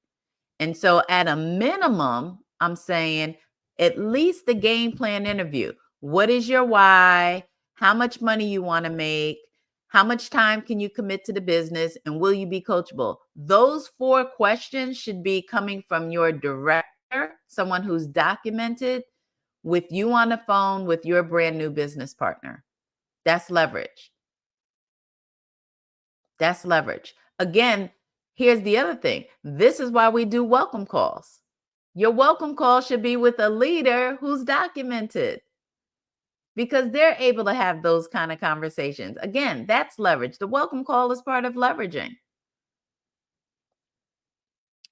And so at a minimum, I'm saying at least the game plan interview. What is your why? How much money you want to make? How much time can you commit to the business? And will you be coachable? Those 4 questions should be coming from your director, someone who's documented, with you on the phone with your brand new business partner. That's leverage. That's leverage. Again, here's the other thing. This is why we do welcome calls. Your welcome call should be with a leader who's documented, because they're able to have those kind of conversations. Again, that's leverage. The welcome call is part of leveraging.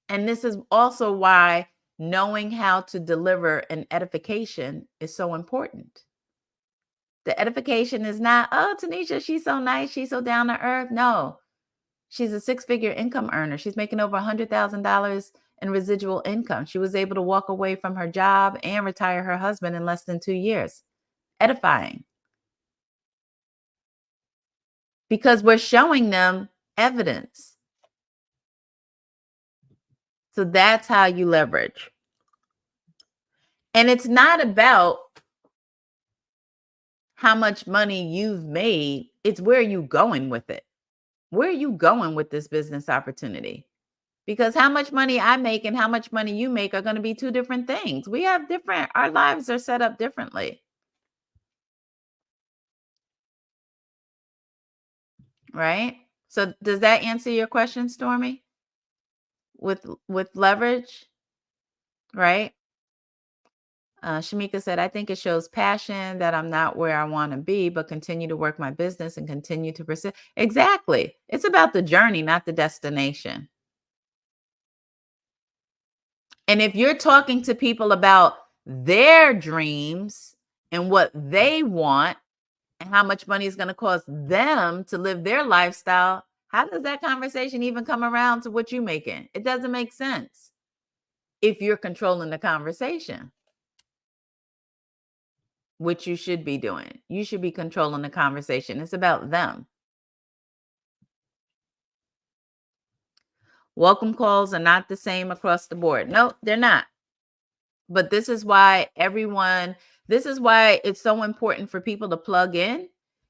And this is also why knowing how to deliver an edification is so important. The edification is not, oh, Tanisha, she's so nice, she's so down to earth. No, she's a 6-figure income earner. She's making over $100,000 in residual income. She was able to walk away from her job and retire her husband in less than 2 years. Edifying. Because we're showing them evidence. So that's how you leverage. And it's not about how much money you've made. It's where you're going with it. Where are you going with this business opportunity? Because how much money I make and how much money you make are going to be 2 different things. We have different, our lives are set up differently. Right? So does that answer your question, Stormy? With leverage, right? Shamika said, I think it shows passion that I'm not where I want to be, but continue to work my business and continue to persist. Exactly. It's about the journey, not the destination. And if you're talking to people about their dreams and what they want and how much money is going to cost them to live their lifestyle, how does that conversation even come around to what you're making? It doesn't make sense if you're controlling the conversation, which you should be doing. You should be controlling the conversation. It's about them. Welcome calls are not the same across the board. No, they're not. But this is why it's so important for people to plug in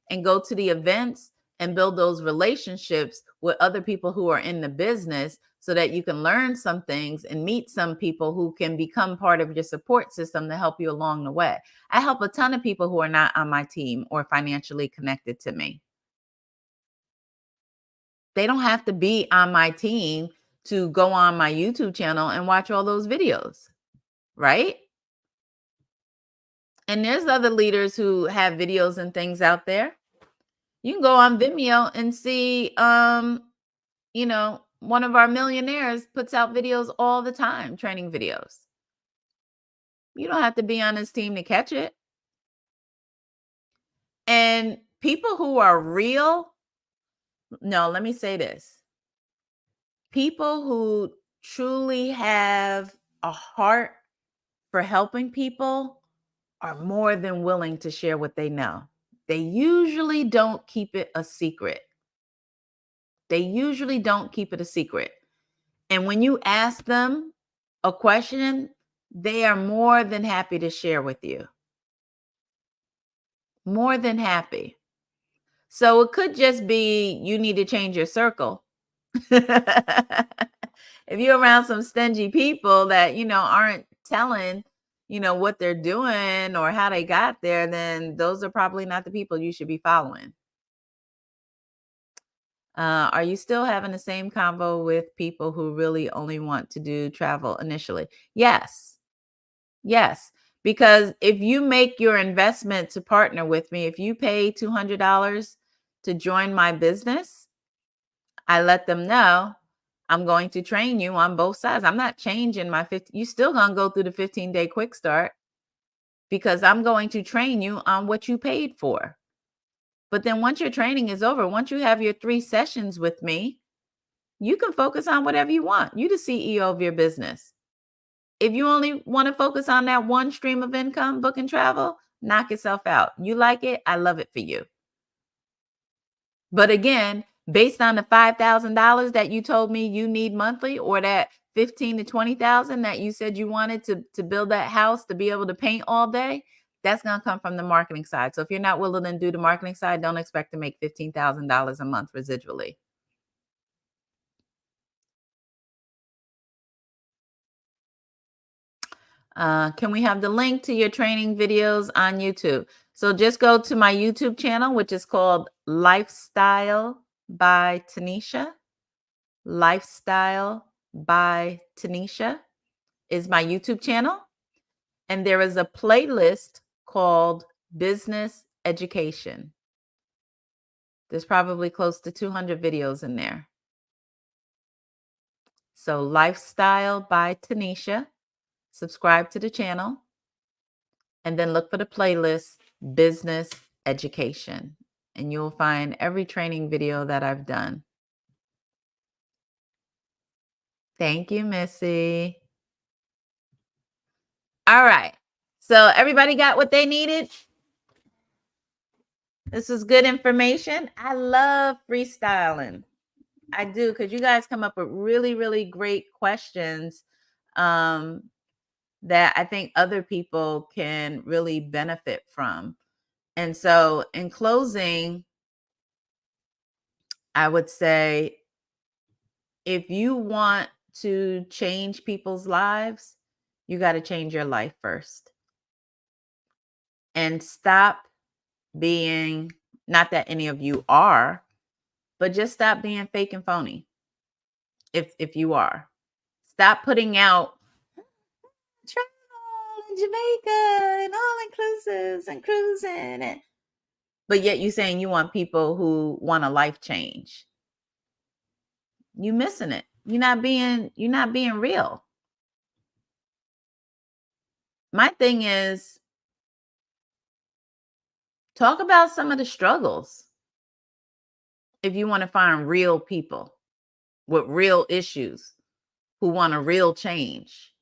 and go to the events and build those relationships with other people who are in the business, so that you can learn some things and meet some people who can become part of your support system to help you along the way. I help a ton of people who are not on my team or financially connected to me. They don't have to be on my team to go on my YouTube channel and watch all those videos, right? And there's other leaders who have videos and things out there. You can go on Vimeo and see, one of our millionaires puts out videos all the time, training videos. You don't have to be on his team to catch it. And people who are real, no, let me say this. People who truly have a heart for helping people are more than willing to share what they know. They usually don't keep it a secret. And when you ask them a question, they are more than happy to share with you. More than happy. So it could just be you need to change your circle. If you're around some stingy people that, aren't telling, what they're doing or how they got there, then those are probably not the people you should be following. Are you still having the same convo with people who really only want to do travel initially? Yes. Yes. Because if you make your investment to partner with me, if you pay $200 to join my business, I let them know I'm going to train you on both sides. I'm not changing my 50. You still going to go through the 15-day quick start because I'm going to train you on what you paid for. But then once your training is over, once you have your 3 sessions with me, you can focus on whatever you want. You're the CEO of your business. If you only want to focus on that one stream of income, book and travel, knock yourself out. You like it, I love it for you. But again, based on the $5,000 that you told me you need monthly, or that 15 to 20,000 that you said you wanted to build that house to be able to paint all day, that's going to come from the marketing side. So if you're not willing to do the marketing side, don't expect to make $15,000 a month residually. Can we have the link to your training videos on YouTube? So just go to my YouTube channel, which is called Lifestyle by Tanisha. Lifestyle by Tanisha is my YouTube channel. And there is a playlist called Business Education. There's probably close to 200 videos in there. So Lifestyle by Tanisha. Subscribe to the channel. And then look for the playlist Business Education. And you'll find every training video that I've done. Thank you, Missy. All right. So everybody got what they needed? This was good information. I love freestyling. I do, because you guys come up with really, really great questions that I think other people can really benefit from. And so in closing, I would say, if you want to change people's lives, you got to change your life first. And stop being, not that any of you are, but just stop being fake and phony. If you are, stop putting out travel in Jamaica and all inclusives and cruising, but yet you saying you want people who want a life change. You missing it. You're not being real. My thing is, talk about some of the struggles if you want to find real people with real issues who want a real change.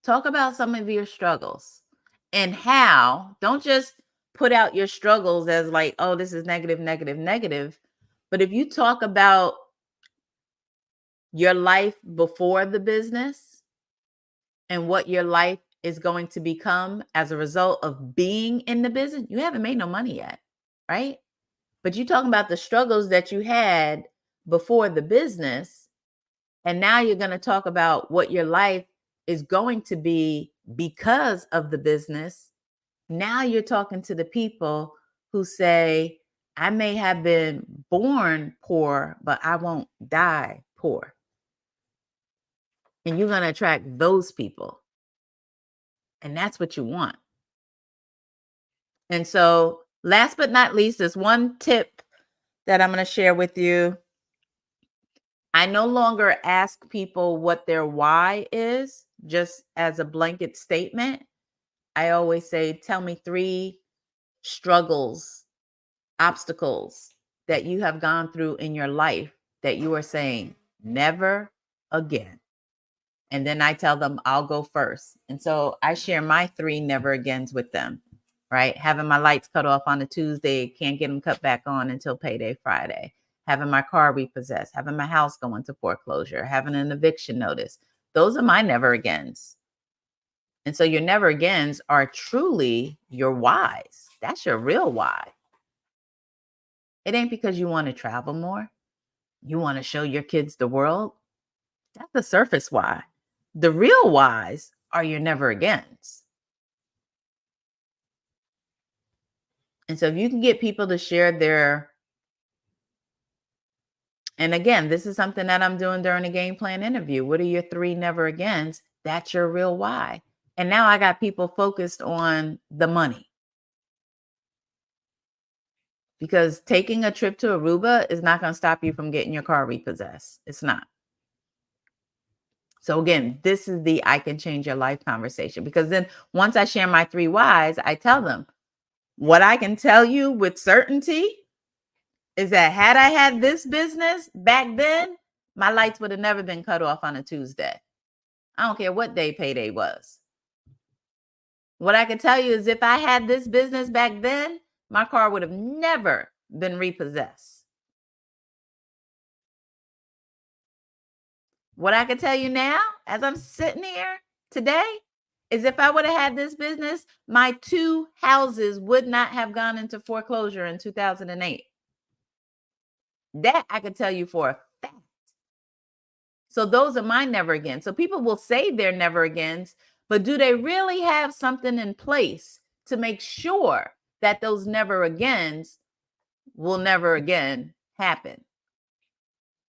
Talk about some of your struggles and how. Don't just put out your struggles as like, oh, this is negative, negative, negative. But if you talk about your life before the business and what your life is going to become as a result of being in the business, you haven't made no money yet, right? But you're talking about the struggles that you had before the business. And now you're going to talk about what your life is going to be because of the business. Now you're talking to the people who say, I may have been born poor, but I won't die poor. And you're going to attract those people. And that's what you want. And so last but not least, there's one tip that I'm going to share with you. I no longer ask people what their why is, just as a blanket statement. I always say, tell me 3 struggles, obstacles that you have gone through in your life that you are saying, never again. And then I tell them, I'll go first. And so I share my 3 never agains with them, right? Having my lights cut off on a Tuesday, can't get them cut back on until payday Friday. having my car repossessed, having my house go into foreclosure, having an eviction notice. Those are my never agains. And so your never agains are truly your whys. That's your real why. It ain't because you want to travel more. You want to show your kids the world. That's the surface why. The real whys are your never agains. And so if you can get people to share their, and again, this is something that I'm doing during a game plan interview. What are your 3 never agains? That's your real why. And now I got people focused on the money. Because taking a trip to Aruba is not going to stop you from getting your car repossessed. It's not. So again, this is the I can change your life conversation. Because then once I share my 3 whys, I tell them what I can tell you with certainty is that had I had this business back then, my lights would have never been cut off on a Tuesday. I don't care what day payday was. What I can tell you is if I had this business back then, my car would have never been repossessed. What I can tell you now, as I'm sitting here today, is if I would have had this business, my 2 houses would not have gone into foreclosure in 2008. That I could tell you for a fact. So those are my never again. So people will say they're never agains, but do they really have something in place to make sure that those never agains will never again happen?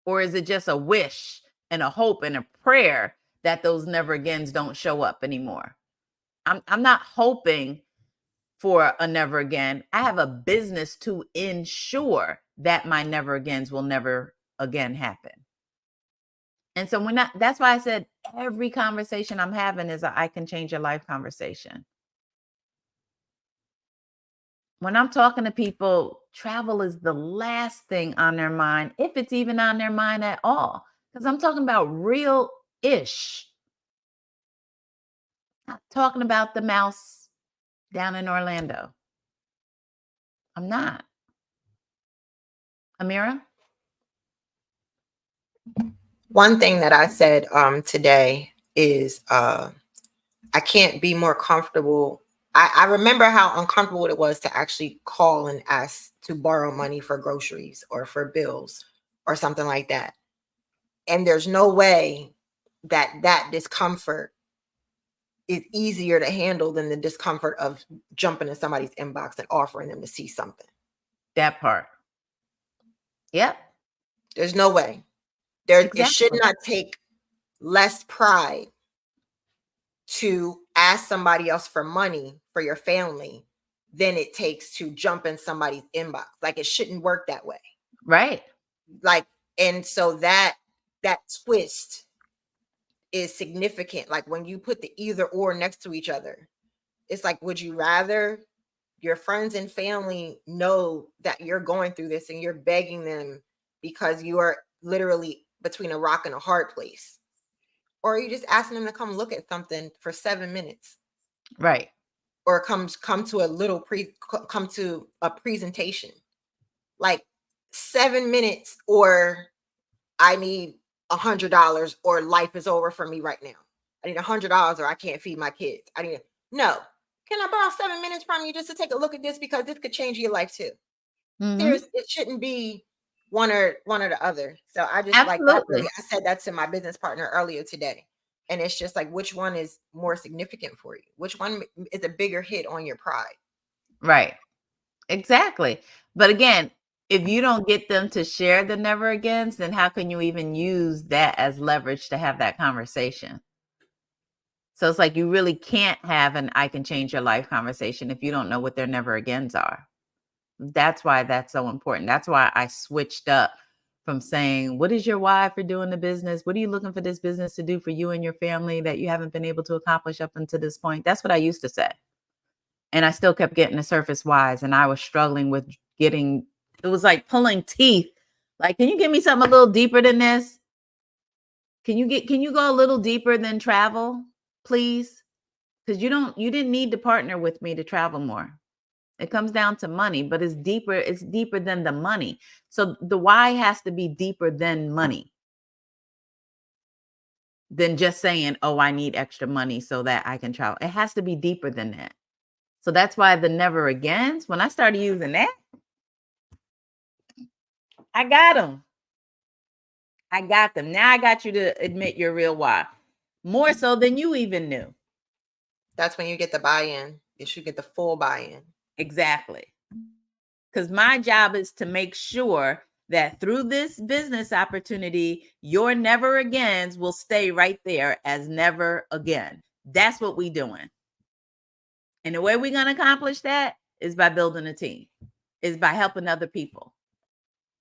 Or is it just a wish and a hope and a prayer that those never agains don't show up anymore? I'm not hoping for a never again. I have a business to ensure that my never agains will never again happen. And so that's why I said every conversation I'm having is a I can change your life conversation. When I'm talking to people, travel is the last thing on their mind, if it's even on their mind at all. Because I'm talking about real-ish. Not talking about the mouse down in Orlando. I'm not. Amira? One thing that I said today is I can't be more comfortable. I remember how uncomfortable it was to actually call and ask to borrow money for groceries or for bills or something like that. And there's no way that discomfort is easier to handle than the discomfort of jumping in somebody's inbox and offering them to see something. That part. Yep. There's no way. It should Exactly. not take less pride to ask somebody else for money for your family than it takes to jump in somebody's inbox. Like, it shouldn't work that way. Right. Like, and so that twist is significant. Like, when you put the either or next to each other, it's like, would you rather your friends and family know that you're going through this and you're begging them because you are literally between a rock and a hard place? Or are you just asking them to come look at something for 7 minutes? Right. Or come to come to a presentation. Like, 7 minutes, or I need $100, or life is over for me right now. I need $100, or I can't feed my kids. No. Can I borrow 7 minutes from you just to take a look at this, because this could change your life too? Mm-hmm. It shouldn't be one or the other. So I just Absolutely. I said that to my business partner earlier today. And it's just like, which one is more significant for you? Which one is a bigger hit on your pride? Right. Exactly. But again, if you don't get them to share the never agains, then how can you even use that as leverage to have that conversation? So it's like you really can't have an I can change your life conversation if you don't know what their never agains are. That's why that's so important. That's why I switched up from saying, what is your why for doing the business? What are you looking for this business to do for you and your family that you haven't been able to accomplish up until this point? That's what I used to say. And I still kept getting the surface whys, and I was struggling with it was like pulling teeth. Like, can you give me something a little deeper than this? Can you go a little deeper than travel, please? Because you didn't need to partner with me to travel more. It comes down to money, but it's deeper than the money. So the why has to be deeper than money, than just saying, oh, I need extra money so that I can travel. It has to be deeper than that. So that's why the never agains, when I started using that, I got them. I got them. Now I got you to admit your real why, more so than you even knew. That's when you get the buy-in. You should get the full buy-in. Exactly. Because my job is to make sure that through this business opportunity, your never agains will stay right there as never again. That's what we're doing. And the way we're going to accomplish that is by building a team, is by helping other people.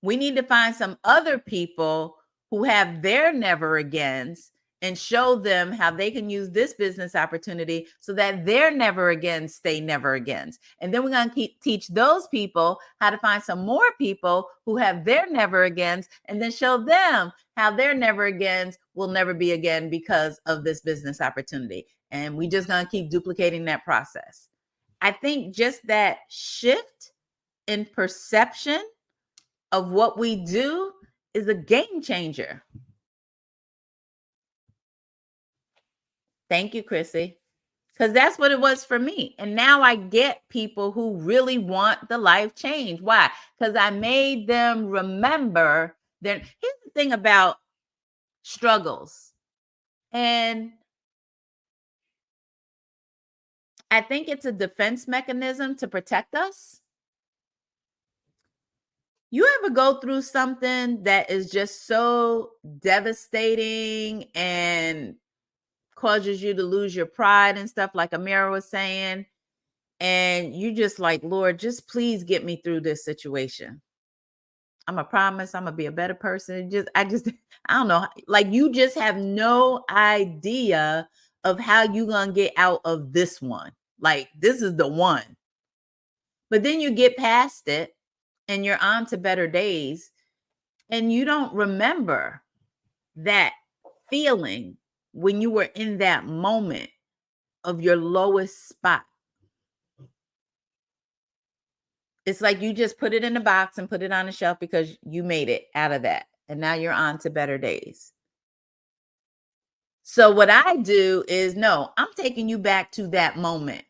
We need to find some other people who have their never agains and show them how they can use this business opportunity so that their never again stay never agains. And then we're going to teach those people how to find some more people who have their never agains, and then show them how their never agains will never be again because of this business opportunity. And we just going to keep duplicating that process. I think just that shift in perception of what we do is a game changer. Thank you, Chrissy. Because that's what it was for me. And now I get people who really want the life change. Why? Because I made them remember that. Here's the thing about struggles. And I think it's a defense mechanism to protect us. You ever go through something that is just so devastating and causes you to lose your pride and stuff, like Amira was saying, and you just like, Lord, just please get me through this situation. I'm gonna promise I'm gonna be a better person. I don't know. Like, you just have no idea of how you gonna get out of this one. Like, this is the one. But then you get past it and you're on to better days, and you don't remember that feeling when you were in that moment of your lowest spot. It's like you just put it in a box and put it on a shelf because you made it out of that. And now you're on to better days. So what I do is, no, I'm taking you back to that moment.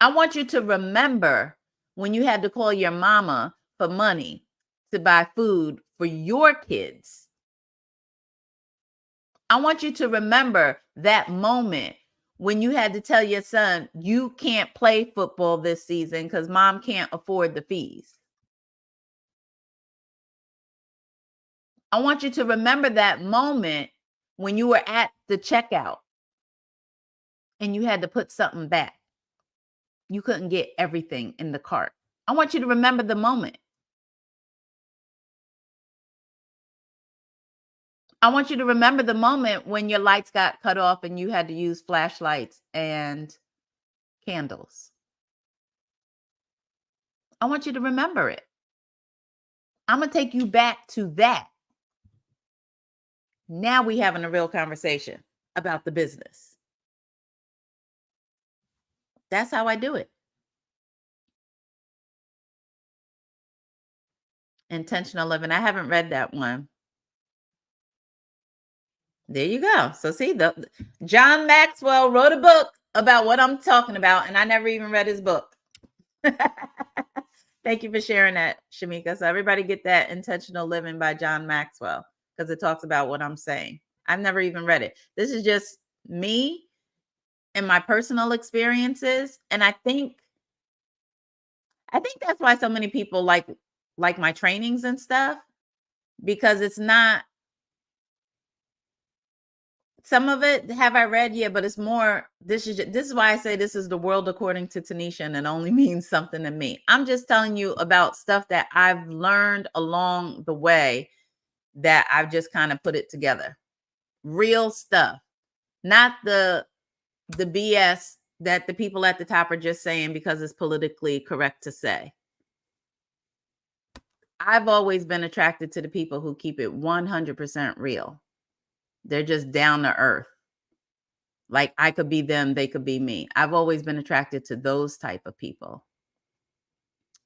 I want you to remember when you had to call your mama for money to buy food for your kids. I want you to remember that moment when you had to tell your son, you can't play football this season because mom can't afford the fees. I want you to remember that moment when you were at the checkout and you had to put something back. You couldn't get everything in the cart. I want you to remember the moment. I want you to remember the moment when your lights got cut off and you had to use flashlights and candles. I want you to remember it. I'm going to take you back to that. Now we having a real conversation about the business. That's how I do it. Intentional living. I haven't read that one. There you go. So see, John Maxwell wrote a book about what I'm talking about, and I never even read his book. Thank you for sharing that, Shamika. So everybody get that Intentional Living by John Maxwell, because it talks about what I'm saying. I've never even read it. This is just me and my personal experiences. And I think that's why so many people like my trainings and stuff, because it's not, some of it have I read, yeah, but it's more, this is why I say this is the world according to Tanisha, and it only means something to me. I'm just telling you about stuff that I've learned along the way, that I've just kind of put it together. Real stuff, not the BS that the people at the top are just saying because it's politically correct to say. I've always been attracted to the people who keep it 100% real. They're just down to earth. Like I could be them, they could be me. I've always been attracted to those type of people.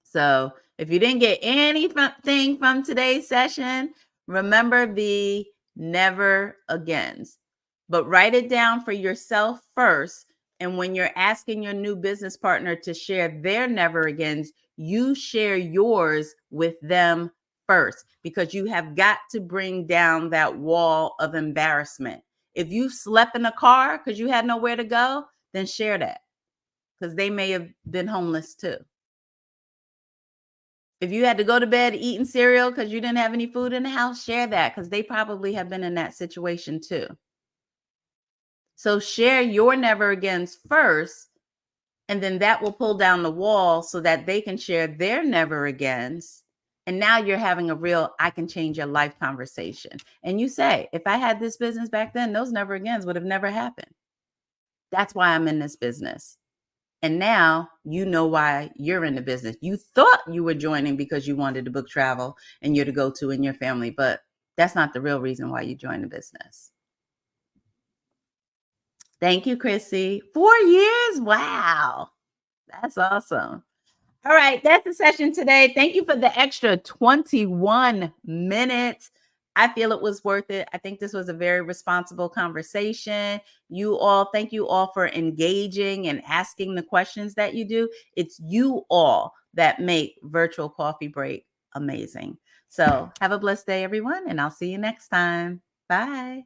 So if you didn't get anything from today's session, remember the never agains, but write it down for yourself first. And when you're asking your new business partner to share their never agains, you share yours with them first, because you have got to bring down that wall of embarrassment. If you slept in a car because you had nowhere to go, then share that, because they may have been homeless too. If you had to go to bed eating cereal because you didn't have any food in the house, share that, because they probably have been in that situation too. So share your never agains first, and then that will pull down the wall so that they can share their never agains. And now you're having a real I can change your life conversation. And you say, if I had this business back then, those never agains would have never happened. That's why I'm in this business. And now you know why you're in the business. You thought you were joining because you wanted to book travel and you're the go-to in your family, but that's not the real reason why you joined the business. Thank you, Chrissy. 4 years. Wow. That's awesome. All right, that's the session today. Thank you for the extra 21 minutes. I feel it was worth it. I think this was a very responsible conversation. Thank you all for engaging and asking the questions that you do. It's you all that make Virtual Coffee Break amazing. So have a blessed day, everyone, and I'll see you next time. Bye.